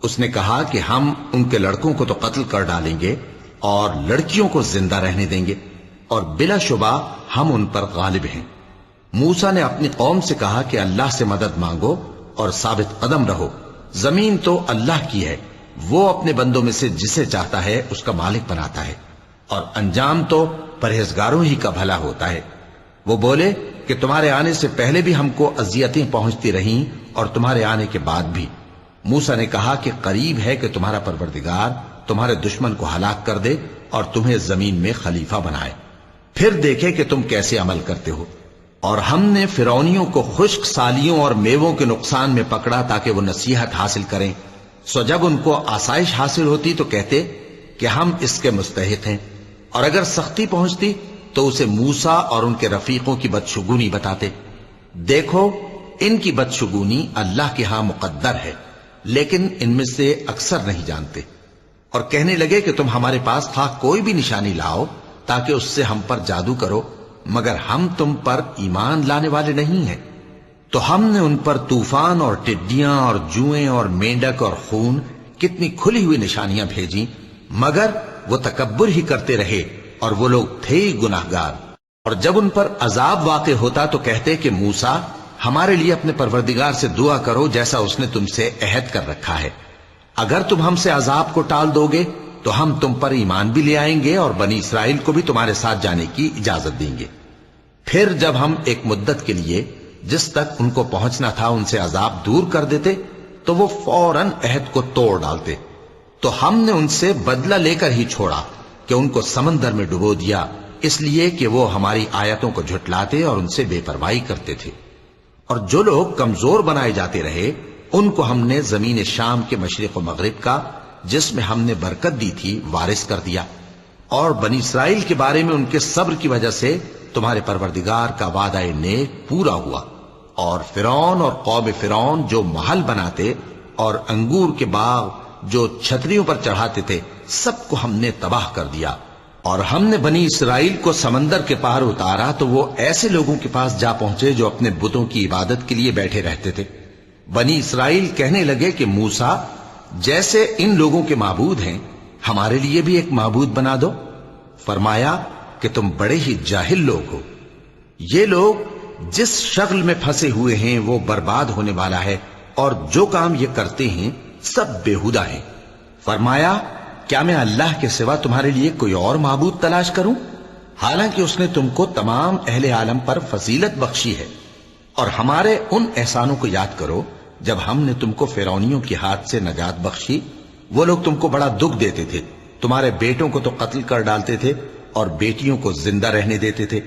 اس نے کہا کہ ہم ان کے لڑکوں کو تو قتل کر ڈالیں گے اور لڑکیوں کو زندہ رہنے دیں گے، اور بلا شبہ ہم ان پر غالب ہیں۔ موسیٰ نے اپنی قوم سے کہا کہ اللہ سے مدد مانگو اور ثابت قدم رہو، زمین تو اللہ کی ہے، وہ اپنے بندوں میں سے جسے چاہتا ہے اس کا مالک بناتا ہے، اور انجام تو پرہیزگاروں ہی کا بھلا ہوتا ہے۔ وہ بولے کہ تمہارے آنے سے پہلے بھی ہم کو اذیتیں پہنچتی رہیں اور تمہارے آنے کے بعد بھی۔ موسیٰ نے کہا کہ قریب ہے کہ تمہارا پروردگار تمہارے دشمن کو ہلاک کر دے اور تمہیں زمین میں خلیفہ بنائے، پھر دیکھے کہ تم کیسے عمل کرتے ہو۔ اور ہم نے فرعونیوں کو خشک سالیوں اور میووں کے نقصان میں پکڑا تاکہ وہ نصیحت حاصل کریں، سو جب ان کو آسائش حاصل ہوتی تو کہتے کہ ہم اس کے مستحق ہیں، اور اگر سختی پہنچتی تو اسے موسیٰ اور ان کے رفیقوں کی بدشگونی بتاتے۔ دیکھو ان کی بدشگونی اللہ کے ہاں مقدر ہے، لیکن ان میں سے اکثر نہیں جانتے۔ اور کہنے لگے کہ تم ہمارے پاس خواہ کوئی بھی نشانی لاؤ تاکہ اس سے ہم پر جادو کرو، مگر ہم تم پر ایمان لانے والے نہیں ہیں۔ تو ہم نے ان پر طوفان اور ٹڈیاں اور جوئیں اور مینڈک اور خون کتنی کھلی ہوئی نشانیاں بھیجیں، مگر وہ تکبر ہی کرتے رہے اور وہ لوگ تھے ہی گناہگار۔ اور جب ان پر عذاب واقع ہوتا تو کہتے کہ موسیٰ ہمارے لیے اپنے پروردگار سے دعا کرو جیسا اس نے تم سے عہد کر رکھا ہے، اگر تم ہم سے عذاب کو ٹال دو گے تو ہم تم پر ایمان بھی لے آئیں گے اور بنی اسرائیل کو بھی تمہارے ساتھ جانے کی اجازت دیں گے۔ پھر جب ہم ایک مدت کے لیے جس تک ان کو پہنچنا تھا ان سے عذاب دور کر دیتے تو وہ فوراً عہد کو توڑ ڈالتے، تو ہم نے ان سے بدلہ لے کر ہی چھوڑا کہ ان کو سمندر میں ڈبو دیا، اس لیے کہ وہ ہماری آیتوں کو جھٹلاتے اور ان سے بے پرواہی کرتے تھے۔ اور جو لوگ کمزور بنائے جاتے رہے ان کو ہم نے زمین شام کے مشرق و مغرب کا جس میں ہم نے برکت دی تھی وارث کر دیا، اور بنی اسرائیل کے بارے میں ان کے صبر کی وجہ سے تمہارے پروردگار کا وعدہ نیک پورا ہوا۔ اور فرعون اور قوم فرعون جو محل بناتے اور انگور کے باغ جو چھتریوں پر چڑھاتے تھے سب کو ہم نے تباہ کر دیا۔ اور ہم نے بنی اسرائیل کو سمندر کے پار اتارا تو وہ ایسے لوگوں کے پاس جا پہنچے جو اپنے بتوں کی عبادت کے لیے بیٹھے رہتے تھے۔ بنی اسرائیل کہنے لگے کہ موسیٰ جیسے ان لوگوں کے معبود ہیں ہمارے لیے بھی ایک معبود بنا دو۔ فرمایا کہ تم بڑے ہی جاہل لوگ ہو، یہ لوگ جس شغل میں پھنسے ہوئے ہیں وہ برباد ہونے والا ہے، اور جو کام یہ کرتے ہیں سب بےہودہ ہیں۔ فرمایا کیا میں اللہ کے سوا تمہارے لیے کوئی اور معبود تلاش کروں، حالانکہ اس نے تم کو تمام اہل عالم پر فضیلت بخشی ہے۔ اور ہمارے ان احسانوں کو یاد کرو جب ہم نے تم کو فرعونیوں کے ہاتھ سے نجات بخشی، وہ لوگ تم کو بڑا دکھ دیتے تھے، تمہارے بیٹوں کو تو قتل کر ڈالتے تھے اور بیٹیوں کو زندہ رہنے دیتے تھے،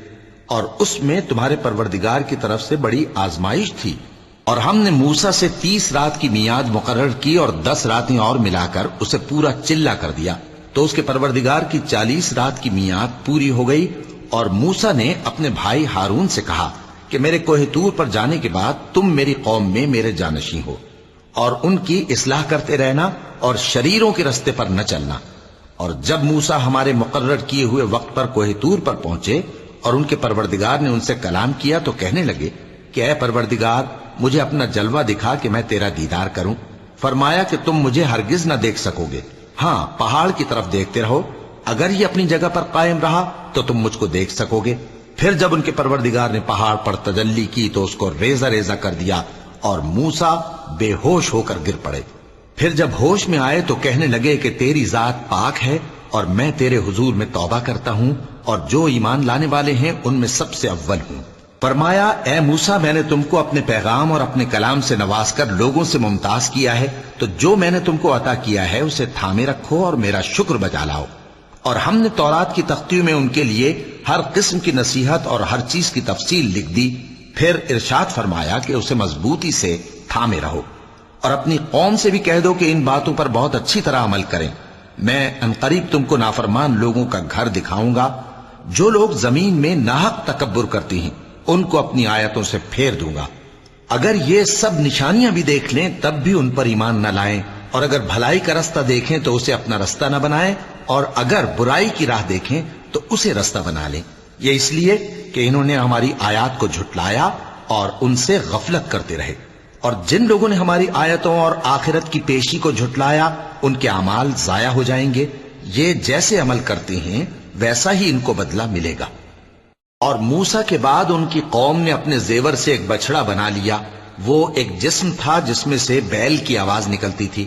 اور اس میں تمہارے پروردگار کی طرف سے بڑی آزمائش تھی۔ اور ہم نے موسیٰ سے 30 رات کی میعاد مقرر کی اور 10 راتیں اور ملا کر اسے پورا چلہ کر دیا، تو اس کے پروردگار کی 40 رات کی میعاد پوری ہو گئی۔ اور موسیٰ نے اپنے بھائی ہارون سے کہا کہ میرے کوہ طور پر جانے کے بعد تم میری قوم میں میرے جانشین ہو، اور ان کی اصلاح کرتے رہنا اور شریروں کے رستے پر نہ چلنا۔ اور جب موسیٰ ہمارے مقرر کیے ہوئے وقت پر کوہ طور پر پہنچے اور ان کے پروردگار نے ان سے کلام کیا تو کہنے لگے کہ اے پروردگار، مجھے اپنا جلوہ دکھا کہ میں تیرا دیدار کروں۔ فرمایا کہ تم مجھے ہرگز نہ دیکھ سکو گے، ہاں پہاڑ کی طرف دیکھتے رہو، اگر یہ اپنی جگہ پر قائم رہا تو تم مجھ کو دیکھ سکو گے۔ پھر جب ان کے پروردگار نے پہاڑ پر تجلی کی تو اس کو ریزہ ریزہ کر دیا اور موسیٰ بے ہوش ہو کر گر پڑے۔ پھر جب ہوش میں آئے تو کہنے لگے کہ تیری ذات پاک ہے اور میں تیرے حضور میں توبہ کرتا ہوں اور جو ایمان لانے والے ہیں ان میں سب سے اول ہوں۔ فرمایا اے موسیٰ، میں نے تم کو اپنے پیغام اور اپنے کلام سے نواز کر لوگوں سے ممتاز کیا ہے، تو جو میں نے تم کو عطا کیا ہے اسے تھامے رکھو اور میرا شکر بجا لاؤ۔ اور ہم نے تورات کی تختیوں میں ان کے لیے ہر قسم کی نصیحت اور ہر چیز کی تفصیل لکھ دی۔ پھر ارشاد فرمایا کہ اسے مضبوطی سے تھامے رہو، اور اپنی قوم سے بھی کہہ دو کہ ان باتوں پر بہت اچھی طرح عمل کریں۔ میں انقریب تم کو نافرمان لوگوں کا گھر دکھاؤں گا، جو لوگ زمین میں ناحق تکبر کرتی ہیں ان کو اپنی آیتوں سے پھیر دوں گا۔ اگر یہ سب نشانیاں بھی دیکھ لیں تب بھی ان پر ایمان نہ لائیں، اور اگر بھلائی کا رستہ دیکھیں تو اسے اپنا رستہ نہ بنائیں، اور اگر برائی کی راہ دیکھیں تو اسے رستہ بنا لیں۔ یہ اس لیے کہ انہوں نے ہماری آیات کو جھٹلایا اور ان سے غفلت کرتے رہے۔ اور جن لوگوں نے ہماری آیتوں اور آخرت کی پیشی کو جھٹلایا ان کے اعمال ضائع ہو جائیں گے۔ یہ جیسے عمل کرتے ہیں ویسا ہی ان کو بدلہ ملے گا۔ اور موسیٰ کے بعد ان کی قوم نے اپنے زیور سے ایک بچڑا بنا لیا، وہ ایک جسم تھا جس میں سے بیل کی آواز نکلتی تھی۔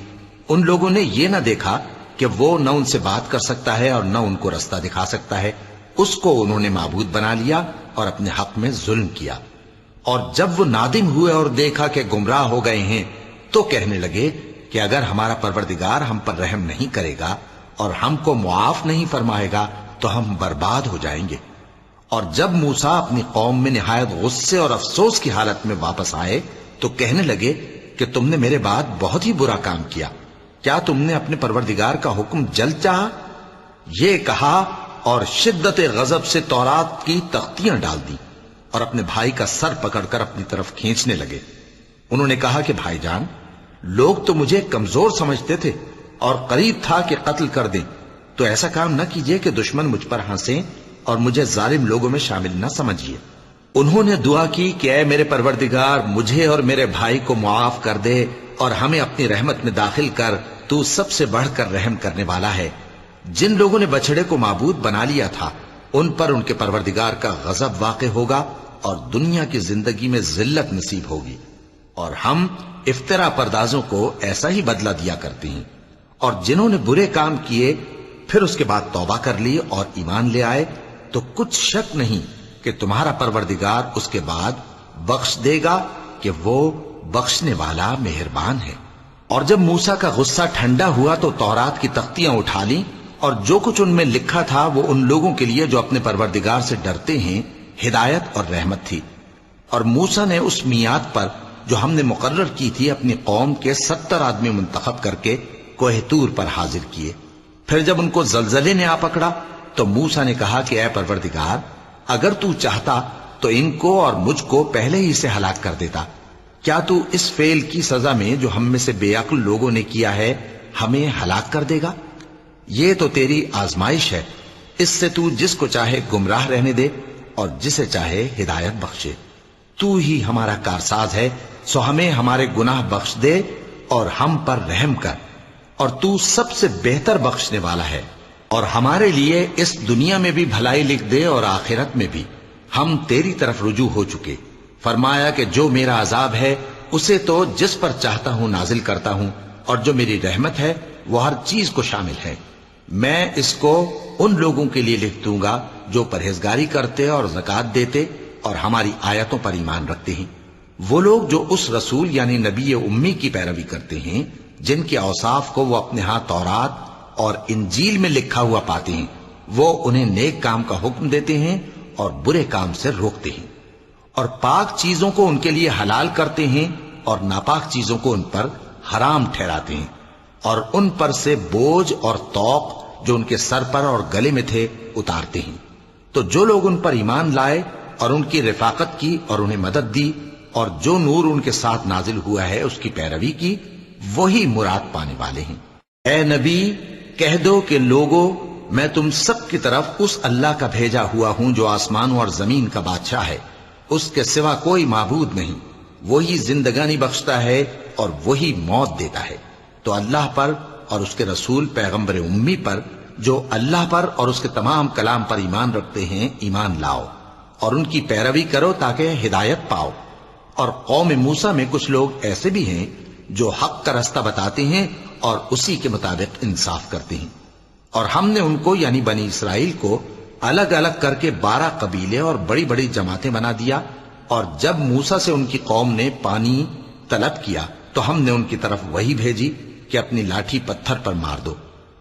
ان لوگوں نے یہ نہ دیکھا کہ وہ نہ ان سے بات کر سکتا ہے اور نہ ان کو رستہ دکھا سکتا ہے، اس کو انہوں نے معبود بنا لیا اور اپنے حق میں ظلم کیا۔ اور جب وہ نادم ہوئے اور دیکھا کہ گمراہ ہو گئے ہیں تو کہنے لگے کہ اگر ہمارا پروردگار ہم پر رحم نہیں کرے گا اور ہم کو معاف نہیں فرمائے گا تو ہم برباد ہو جائیں گے۔ اور جب موسیٰ اپنی قوم میں نہایت غصے اور افسوس کی حالت میں واپس آئے تو کہنے لگے کہ تم نے میرے بعد بہت ہی برا کام کیا، کیا تم نے اپنے پروردگار کا حکم جلد چاہا؟ یہ کہا اور شدت غضب سے تورات کی تختیاں ڈال دی اور اپنے بھائی کا سر پکڑ کر اپنی طرف کھینچنے لگے۔ انہوں نے کہا کہ بھائی جان، لوگ تو مجھے کمزور سمجھتے تھے اور قریب تھا کہ قتل کر دیں، تو ایسا کام نہ کیجیے کہ دشمن مجھ پر ہنسیں اور مجھے ظالم لوگوں میں شامل نہ سمجھیے۔ انہوں نے دعا کی کہ اے میرے پروردگار، مجھے اور میرے بھائی کو معاف کر دے اور ہمیں اپنی رحمت میں داخل کر، تو سب سے بڑھ کر رحم کرنے والا ہے۔ جن لوگوں نے بچڑے کو معبود بنا لیا تھا ان پر ان کے پروردگار کا غضب واقع ہوگا اور دنیا کی زندگی میں ذلت نصیب ہوگی، اور ہم افترا پردازوں کو ایسا ہی بدلہ دیا کرتے ہیں۔ اور جنہوں نے برے کام کیے پھر اس کے بعد توبہ کر لی اور ایمان لے آئے تو کچھ شک نہیں کہ تمہارا پروردگار اس کے بعد بخش دے گا کہ وہ بخشنے والا مہربان ہے۔ اور جب موسیٰ کا غصہ ٹھنڈا ہوا تو تورات کی تختیاں اٹھا لیں، اور جو کچھ ان میں لکھا تھا وہ ان لوگوں کے لیے جو اپنے پروردگار سے ڈرتے ہیں ہدایت اور رحمت تھی۔ اور موسیٰ نے اس میعاد پر جو ہم نے مقرر کی تھی اپنی قوم کے 70 آدمی منتخب کر کے کوہ طور پر حاضر کیے۔ پھر جب ان کو زلزلے نے آ پکڑا تو موسیٰ نے کہا کہ اے پروردگار، اگر تو چاہتا تو ان کو اور مجھ کو پہلے ہی سے ہلاک کر دیتا۔ کیا تو اس فعل کی سزا میں جو ہم میں سے بے عقل لوگوں نے کیا ہے ہمیں ہلاک کر دے گا؟ یہ تو تیری آزمائش ہے، اس سے تو جس کو چاہے گمراہ رہنے دے اور جسے چاہے ہدایت بخشے۔ تو ہی ہمارا کارساز ہے، سو ہمیں ہمارے گناہ بخش دے اور ہم پر رحم کر، اور تو سب سے بہتر بخشنے والا ہے۔ اور ہمارے لیے اس دنیا میں بھی بھلائی لکھ دے اور آخرت میں بھی، ہم تیری طرف رجوع ہو چکے۔ فرمایا کہ جو میرا عذاب ہے اسے تو جس پر چاہتا ہوں نازل کرتا ہوں، اور جو میری رحمت ہے وہ ہر چیز کو شامل ہے۔ میں اس کو ان لوگوں کے لیے لکھ دوں گا جو پرہیزگاری کرتے اور زکوٰۃ دیتے اور ہماری آیتوں پر ایمان رکھتے ہیں، وہ لوگ جو اس رسول یعنی نبی امی کی پیروی کرتے ہیں جن کے اوصاف کو وہ اپنے ہاں تورات اور انجیل میں لکھا ہوا پاتے ہیں، وہ انہیں نیک کام کا حکم دیتے ہیں اور برے کام سے روکتے ہیں، اور پاک چیزوں کو ان کے لیے حلال کرتے ہیں اور ناپاک چیزوں کو ان پر حرام ٹھہراتے ہیں، اور ان پر سے بوجھ اور طوق جو ان کے سر پر اور گلے میں تھے اتارتے ہیں۔ تو جو لوگ ان پر ایمان لائے اور ان کی رفاقت کی اور انہیں مدد دی اور جو نور ان کے ساتھ نازل ہوا ہے اس کی پیروی کی، وہی مراد پانے والے ہیں۔ اے نبی کہہ دو کہ لوگو، میں تم سب کی طرف اس اللہ کا بھیجا ہوا ہوں جو آسمانوں اور زمین کا بادشاہ ہے، اس کے سوا کوئی معبود نہیں، وہی زندگانی بخشتا ہے اور وہی موت دیتا ہے۔ تو اللہ پر اور اس کے رسول پیغمبر امی پر جو اللہ پر اور اس کے تمام کلام پر ایمان رکھتے ہیں ایمان لاؤ اور ان کی پیروی کرو تاکہ ہدایت پاؤ۔ اور قوم موسیٰ میں کچھ لوگ ایسے بھی ہیں جو حق کا رستہ بتاتے ہیں اور اسی کے مطابق انصاف کرتے ہیں، اور ہم نے ان کو یعنی بنی اسرائیل کو الگ الگ کر کے 12 قبیلے اور بڑی بڑی جماعتیں بنا دیا، اور جب موسیٰ سے ان کی قوم نے پانی طلب کیا تو ہم نے ان کی طرف وہی بھیجی کہ اپنی لاٹھی پتھر پر مار دو،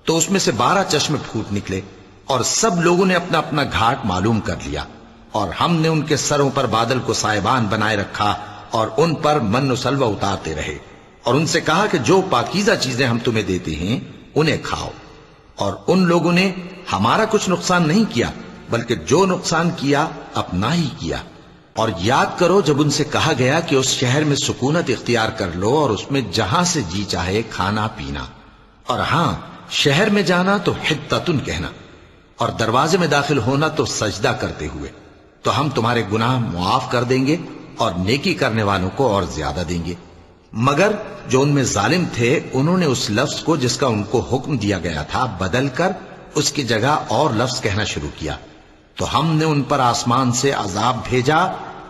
تو اس میں سے 12 چشمے پھوٹ نکلے، اور سب لوگوں نے اپنا اپنا گھاٹ معلوم کر لیا، اور ہم نے ان کے سروں پر بادل کو سائبان بنائے رکھا اور ان پر من و سلوہ اتارتے رہے، اور ان سے کہا کہ جو پاکیزہ چیزیں ہم تمہیں دیتے ہیں انہیں کھاؤ، اور ان لوگوں نے ہمارا کچھ نقصان نہیں کیا بلکہ جو نقصان کیا اپنا ہی کیا۔ اور یاد کرو جب ان سے کہا گیا کہ اس شہر میں سکونت اختیار کر لو اور اس میں جہاں سے جی چاہے کھانا پینا، اور ہاں شہر میں جانا تو حطتن کہنا، اور دروازے میں داخل ہونا تو سجدہ کرتے ہوئے، تو ہم تمہارے گناہ معاف کر دیں گے اور نیکی کرنے والوں کو اور زیادہ دیں گے۔ مگر جو ان میں ظالم تھے انہوں نے اس لفظ کو جس کا ان کو حکم دیا گیا تھا بدل کر اس کی جگہ اور لفظ کہنا شروع کیا، تو ہم نے ان پر آسمان سے عذاب بھیجا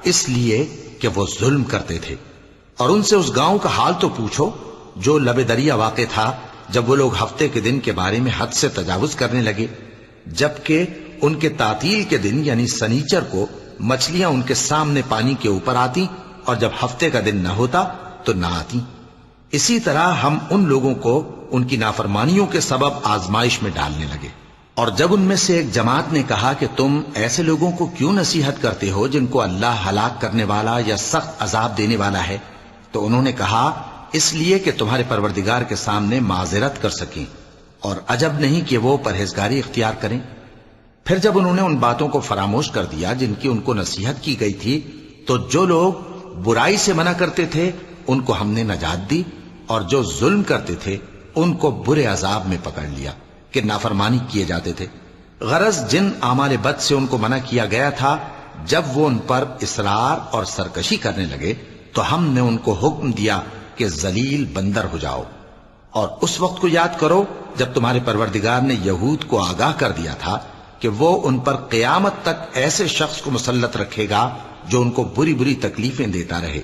اس لیے کہ وہ ظلم کرتے تھے۔ اور ان سے اس گاؤں کا حال تو پوچھو جو لب دریا واقع تھا، جب وہ لوگ ہفتے کے دن کے بارے میں حد سے تجاوز کرنے لگے، جبکہ ان کے تعطیل کے دن یعنی سنیچر کو مچھلیاں ان کے سامنے پانی کے اوپر آتی، اور جب ہفتے کا دن نہ ہوتا تو نہ آتی۔ اسی طرح ہم ان لوگوں کو ان کی نافرمانیوں کے سبب آزمائش میں ڈالنے لگے۔ اور جب ان میں سے ایک جماعت نے کہا کہ تم ایسے لوگوں کو کیوں نصیحت کرتے ہو جن کو اللہ ہلاک کرنے والا یا سخت عذاب دینے والا ہے، تو انہوں نے کہا اس لیے کہ تمہارے پروردگار کے سامنے معذرت کر سکیں، اور عجب نہیں کہ وہ پرہیزگاری اختیار کریں۔ پھر جب انہوں نے ان باتوں کو فراموش کر دیا جن کی ان کو نصیحت کی گئی تھی، تو جو لوگ برائی سے منع کرتے تھے ان کو ہم نے نجات دی، اور جو ظلم کرتے تھے ان کو برے عذاب میں پکڑ لیا کہ نافرمانی کیے جاتے تھے۔ غرض جن اعمال بد سے ان کو منع کیا گیا تھا، جب وہ ان پر اصرار اور سرکشی کرنے لگے تو ہم نے ان کو حکم دیا کہ ذلیل بندر ہو جاؤ۔ اور اس وقت کو یاد کرو جب تمہارے پروردگار نے یہود کو آگاہ کر دیا تھا کہ وہ ان پر قیامت تک ایسے شخص کو مسلط رکھے گا جو ان کو بری بری تکلیفیں دیتا رہے۔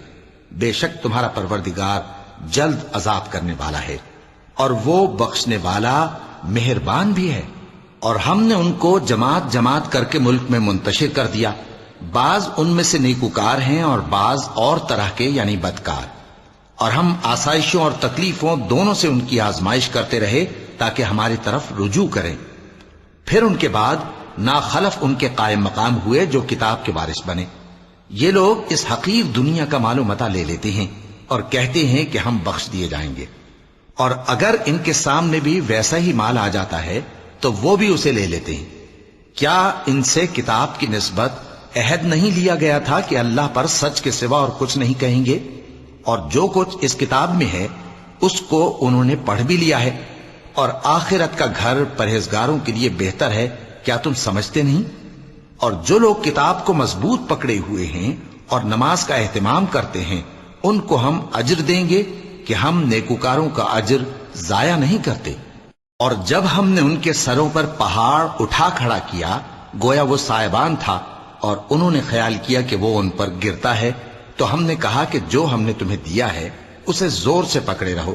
بے شک تمہارا پروردگار جلد عذاب کرنے والا ہے، اور وہ بخشنے والا مہربان بھی ہے۔ اور ہم نے ان کو جماعت جماعت کر کے ملک میں منتشر کر دیا، بعض ان میں سے نیکوکار ہیں اور بعض اور طرح کے یعنی بدکار، اور ہم آسائشوں اور تکلیفوں دونوں سے ان کی آزمائش کرتے رہے تاکہ ہماری طرف رجوع کریں۔ پھر ان کے بعد ناخلف ان کے قائم مقام ہوئے جو کتاب کے وارث بنے۔ یہ لوگ اس حقیر دنیا کا مال و متاع لے لیتے ہیں اور کہتے ہیں کہ ہم بخش دیے جائیں گے، اور اگر ان کے سامنے بھی ویسا ہی مال آ جاتا ہے تو وہ بھی اسے لے لیتے ہیں۔ کیا ان سے کتاب کی نسبت عہد نہیں لیا گیا تھا کہ اللہ پر سچ کے سوا اور کچھ نہیں کہیں گے؟ اور جو کچھ اس کتاب میں ہے اس کو انہوں نے پڑھ بھی لیا ہے، اور آخرت کا گھر پرہیزگاروں کے لیے بہتر ہے، کیا تم سمجھتے نہیں؟ اور جو لوگ کتاب کو مضبوط پکڑے ہوئے ہیں اور نماز کا اہتمام کرتے ہیں ان کو ہم اجر دیں گے کہ ہم نیکوکاروں کا اجر ضائع نہیں کرتے۔ اور جب ہم نے ان کے سروں پر پہاڑ اٹھا کھڑا کیا گویا وہ سائبان تھا، اور انہوں نے خیال کیا کہ وہ ان پر گرتا ہے، تو ہم نے کہا کہ جو ہم نے تمہیں دیا ہے اسے زور سے پکڑے رہو،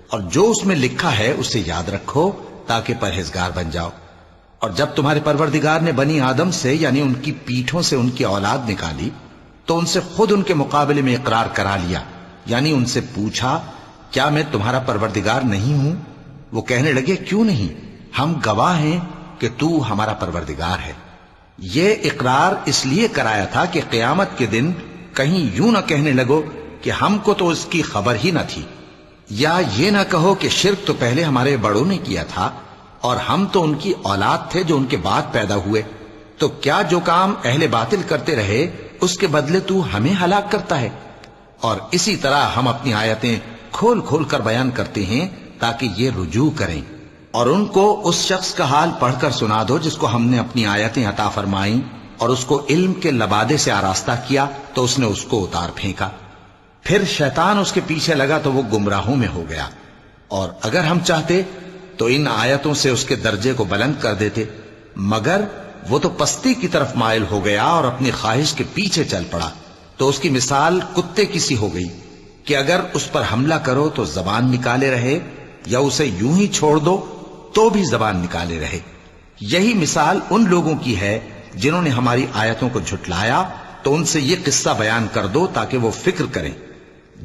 اور جو اس میں لکھا ہے اسے یاد رکھو تاکہ پرہیزگار بن جاؤ۔ اور جب تمہارے پروردگار نے بنی آدم سے یعنی ان کی پیٹھوں سے ان کی اولاد نکالی تو ان سے خود ان کے مقابلے میں اقرار کرا لیا، یعنی ان سے پوچھا کیا میں تمہارا پروردگار نہیں ہوں؟ وہ کہنے لگے کیوں نہیں، ہم گواہ ہیں کہ تو ہمارا پروردگار ہے۔ یہ اقرار اس لیے کرایا تھا کہ قیامت کے دن کہیں یوں نہ کہنے لگو کہ ہم کو تو اس کی خبر ہی نہ تھی، یا یہ نہ کہو کہ شرک تو پہلے ہمارے بڑوں نے کیا تھا اور ہم تو ان کی اولاد تھے جو ان کے بعد پیدا ہوئے، تو کیا جو کام اہل باطل کرتے رہے اس کے بدلے تو ہمیں ہلاک کرتا ہے؟ اور اسی طرح ہم اپنی آیتیں کھول کھول کر بیان کرتے ہیں تاکہ یہ رجوع کریں، اور ان کو اس شخص کا حال پڑھ کر سنا دو جس کو ہم نے اپنی آیتیں عطا فرمائیں اور اس کو علم کے لبادے سے آراستہ کیا تو اس نے اس کو اتار پھینکا، پھر شیطان اس کے پیچھے لگا تو وہ گمراہوں میں ہو گیا، اور اگر ہم چاہتے تو ان آیتوں سے اس کے درجے کو بلند کر دیتے، مگر وہ تو پستی کی طرف مائل ہو گیا اور اپنی خواہش کے پیچھے چل پڑا، تو اس کی مثال کتے کی سی ہو گئی کہ اگر اس پر حملہ کرو تو زبان نکالے رہے، یا اسے یوں ہی چھوڑ دو تو بھی زبان نکالے رہے۔ یہی مثال ان لوگوں کی ہے جنہوں نے ہماری آیتوں کو جھٹلایا، تو ان سے یہ قصہ بیان کر دو تاکہ وہ فکر کریں۔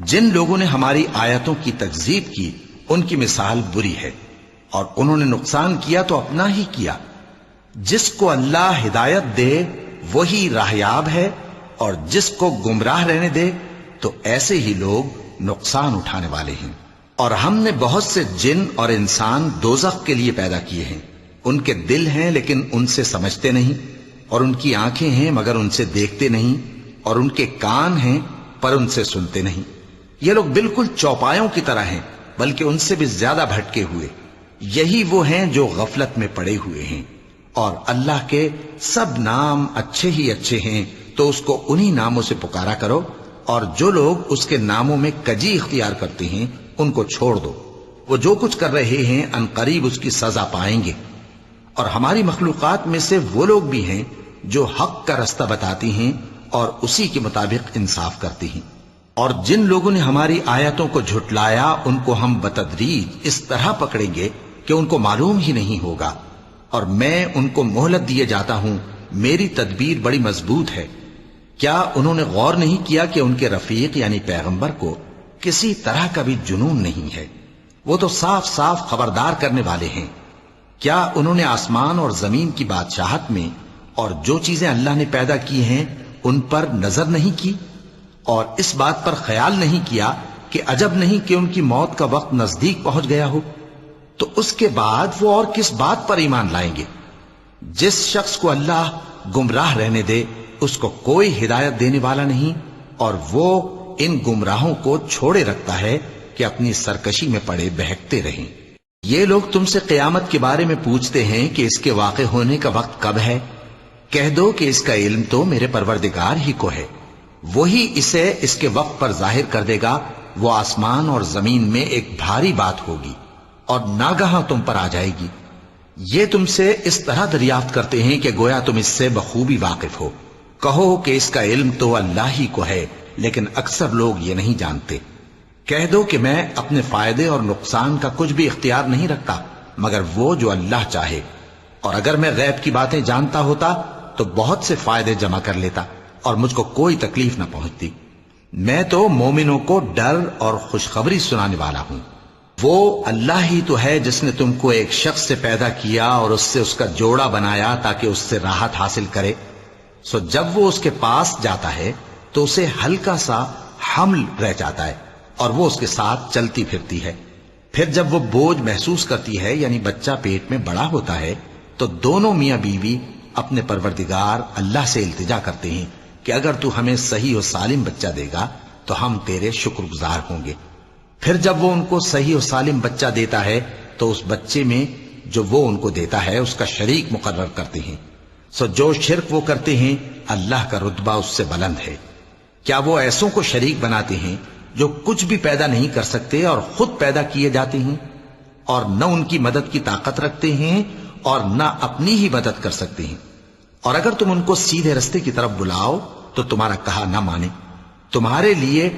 جن لوگوں نے ہماری آیتوں کی تکذیب کی ان کی مثال بری ہے، اور انہوں نے نقصان کیا تو اپنا ہی کیا۔ جس کو اللہ ہدایت دے وہی راہیاب ہے، اور جس کو گمراہ رہنے دے تو ایسے ہی لوگ نقصان اٹھانے والے ہیں۔ اور ہم نے بہت سے جن اور انسان دوزخ کے لیے پیدا کیے ہیں، ان کے دل ہیں لیکن ان سے سمجھتے نہیں، اور ان کی آنکھیں ہیں مگر ان سے دیکھتے نہیں، اور ان کے کان ہیں پر ان سے سنتے نہیں۔ یہ لوگ بالکل چوپایوں کی طرح ہیں بلکہ ان سے بھی زیادہ بھٹکے ہوئے۔ یہی وہ ہیں جو غفلت میں پڑے ہوئے ہیں، اور اللہ کے سب نام اچھے ہی اچھے ہیں، تو اس کو انہی ناموں سے پکارا کرو، اور جو لوگ اس کے ناموں میں کجی اختیار کرتے ہیں ان کو چھوڑ دو، وہ جو کچھ کر رہے ہیں ان قریب اس کی سزا پائیں گے۔ اور ہماری مخلوقات میں سے وہ لوگ بھی ہیں جو حق کا رستہ بتاتی ہیں اور اسی کے مطابق انصاف کرتی ہیں، اور جن لوگوں نے ہماری آیتوں کو جھٹلایا ان کو ہم بتدریج اس طرح پکڑیں گے کہ ان کو معلوم ہی نہیں ہوگا، اور میں ان کو مہلت دیے جاتا ہوں، میری تدبیر بڑی مضبوط ہے۔ کیا انہوں نے غور نہیں کیا کہ ان کے رفیق یعنی پیغمبر کو کسی طرح کا بھی جنون نہیں ہے؟ وہ تو صاف صاف خبردار کرنے والے ہیں۔ کیا انہوں نے آسمان اور زمین کی بادشاہت میں اور جو چیزیں اللہ نے پیدا کی ہیں ان پر نظر نہیں کی، اور اس بات پر خیال نہیں کیا کہ عجب نہیں کہ ان کی موت کا وقت نزدیک پہنچ گیا ہو؟ تو اس کے بعد وہ اور کس بات پر ایمان لائیں گے؟ جس شخص کو اللہ گمراہ رہنے دے اس کو کوئی ہدایت دینے والا نہیں، اور وہ ان گمراہوں کو چھوڑے رکھتا ہے کہ اپنی سرکشی میں پڑے بہکتے رہیں۔ یہ لوگ تم سے قیامت کے بارے میں پوچھتے ہیں کہ اس کے واقع ہونے کا وقت کب ہے؟ کہہ دو کہ اس کا علم تو میرے پروردگار ہی کو ہے، وہی اسے اس کے وقت پر ظاہر کر دے گا۔ وہ آسمان اور زمین میں ایک بھاری بات ہوگی اور ناگہاں تم پر آ جائے گی۔ یہ تم سے اس طرح دریافت کرتے ہیں کہ گویا تم اس سے بخوبی واقف ہو۔ کہو کہ اس کا علم تو اللہ ہی کو ہے، لیکن اکثر لوگ یہ نہیں جانتے۔ کہہ دو کہ میں اپنے فائدے اور نقصان کا کچھ بھی اختیار نہیں رکھتا مگر وہ جو اللہ چاہے، اور اگر میں غیب کی باتیں جانتا ہوتا تو بہت سے فائدے جمع کر لیتا اور مجھ کو کوئی تکلیف نہ پہنچتی۔ میں تو مومنوں کو ڈر اور خوشخبری سنانے والا ہوں۔ وہ اللہ ہی تو ہے جس نے تم کو ایک شخص سے پیدا کیا اور اس سے اس کا جوڑا بنایا تاکہ اس سے راحت حاصل کرے، سو جب وہ اس کے پاس جاتا ہے تو اسے ہلکا سا حمل رہ جاتا ہے اور وہ اس کے ساتھ چلتی پھرتی ہے۔ پھر جب وہ بوجھ محسوس کرتی ہے یعنی بچہ پیٹ میں بڑا ہوتا ہے تو دونوں میاں بیوی اپنے پروردگار اللہ سے التجا کرتے ہیں کہ اگر تو ہمیں صحیح و سالم بچہ دے گا تو ہم تیرے شکر گزار ہوں گے۔ پھر جب وہ ان کو صحیح و سالم بچہ دیتا ہے تو اس بچے میں جو وہ ان کو دیتا ہے اس کا شریک مقرر کرتے ہیں، سو جو شرک وہ کرتے ہیں اللہ کا رتبہ اس سے بلند ہے۔ کیا وہ ایسوں کو شریک بناتے ہیں جو کچھ بھی پیدا نہیں کر سکتے اور خود پیدا کیے جاتے ہیں، اور نہ ان کی مدد کی طاقت رکھتے ہیں اور نہ اپنی ہی مدد کر سکتے ہیں؟ اور اگر تم ان کو سیدھے رستے کی طرف بلاؤ تو تمہارا کہا نہ مانے، تمہارے لیے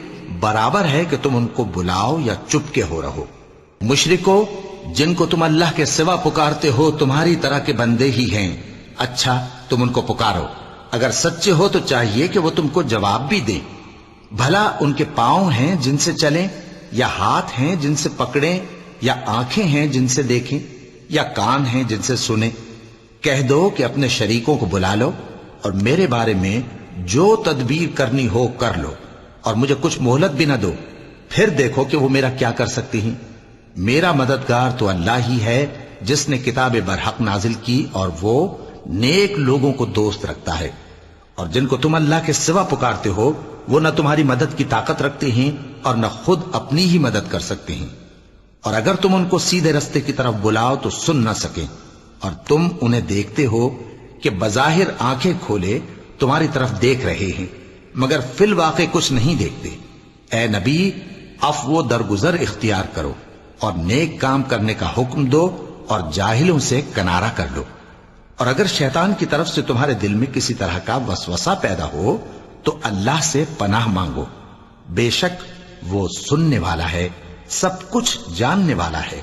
برابر ہے کہ تم ان کو بلاؤ یا چپ کے ہو رہو۔ مشرکو، جن کو تم اللہ کے سوا پکارتے ہو تمہاری طرح کے بندے ہی ہیں، اچھا تم ان کو پکارو، اگر سچے ہو تو چاہیے کہ وہ تم کو جواب بھی دیں۔ بھلا ان کے پاؤں ہیں جن سے چلیں، یا ہاتھ ہیں جن سے پکڑیں، یا آنکھیں ہیں جن سے دیکھیں، یا کان ہیں جن سے سنیں؟ کہہ دو کہ اپنے شریکوں کو بلا لو اور میرے بارے میں جو تدبیر کرنی ہو کر لو، اور مجھے کچھ مہلت بھی نہ دو، پھر دیکھو کہ وہ میرا کیا کر سکتی ہیں۔ میرا مددگار تو اللہ ہی ہے جس نے کتاب برحق نازل کی، اور وہ نیک لوگوں کو دوست رکھتا ہے۔ اور جن کو تم اللہ کے سوا پکارتے ہو وہ نہ تمہاری مدد کی طاقت رکھتے ہیں اور نہ خود اپنی ہی مدد کر سکتے ہیں، اور اگر تم ان کو سیدھے رستے کی طرف بلاؤ تو سن نہ سکیں، اور تم انہیں دیکھتے ہو کہ بظاہر آنکھیں کھولے تمہاری طرف دیکھ رہے ہیں مگر فی الواقع کچھ نہیں دیکھتے۔ اے نبی، عفو و درگزر اختیار کرو اور نیک کام کرنے کا حکم دو اور جاہلوں سے کنارہ کر لو۔ اور اگر شیطان کی طرف سے تمہارے دل میں کسی طرح کا وسوسہ پیدا ہو تو اللہ سے پناہ مانگو، بے شک وہ سننے والا ہے، سب کچھ جاننے والا ہے۔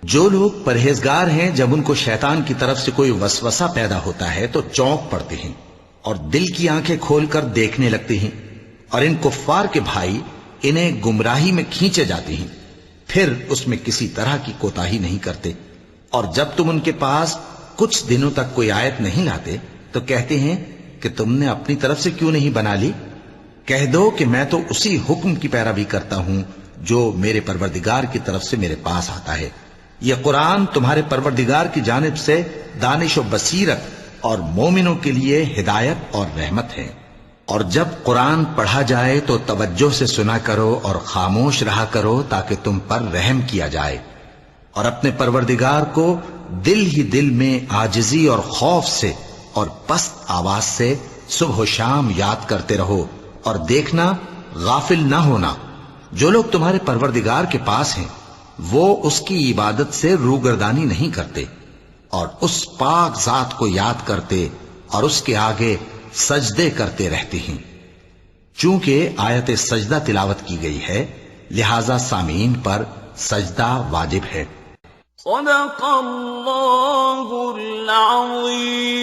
جو لوگ پرہیزگار ہیں جب ان کو شیطان کی طرف سے کوئی وسوسہ پیدا ہوتا ہے تو چونک پڑتے ہیں اور دل کی آنکھیں کھول کر دیکھنے لگتے ہیں، اور ان کفار کے بھائی انہیں گمراہی میں کھینچے جاتے ہیں، پھر اس میں کسی طرح کی کوتاہی نہیں کرتے۔ اور جب تم ان کے پاس کچھ دنوں تک کوئی آیت نہیں لاتے تو کہتے ہیں کہ تم نے اپنی طرف سے کیوں نہیں بنا لی؟ کہہ دو کہ میں تو اسی حکم کی پیروی کرتا ہوں جو میرے پروردگار کی طرف سے میرے پاس آتا ہے۔ یہ قرآن تمہارے پروردگار کی جانب سے دانش و بصیرت اور مومنوں کے لیے ہدایت اور رحمت ہے۔ اور جب قرآن پڑھا جائے تو توجہ سے سنا کرو اور خاموش رہا کرو تاکہ تم پر رحم کیا جائے، اور اپنے پروردگار کو دل ہی دل میں عاجزی اور خوف سے اور پست آواز سے صبح و شام یاد کرتے رہو، اور دیکھنا غافل نہ ہونا، جو لوگ تمہارے پروردگار کے پاس ہیں وہ اس کی عبادت سے روگردانی نہیں کرتے اور اس پاک ذات کو یاد کرتے اور اس کے آگے سجدے کرتے رہتے ہیں۔ چونکہ آیت سجدہ تلاوت کی گئی ہے لہذا سامعین پر سجدہ واجب ہے۔ صدق اللہ العظیم۔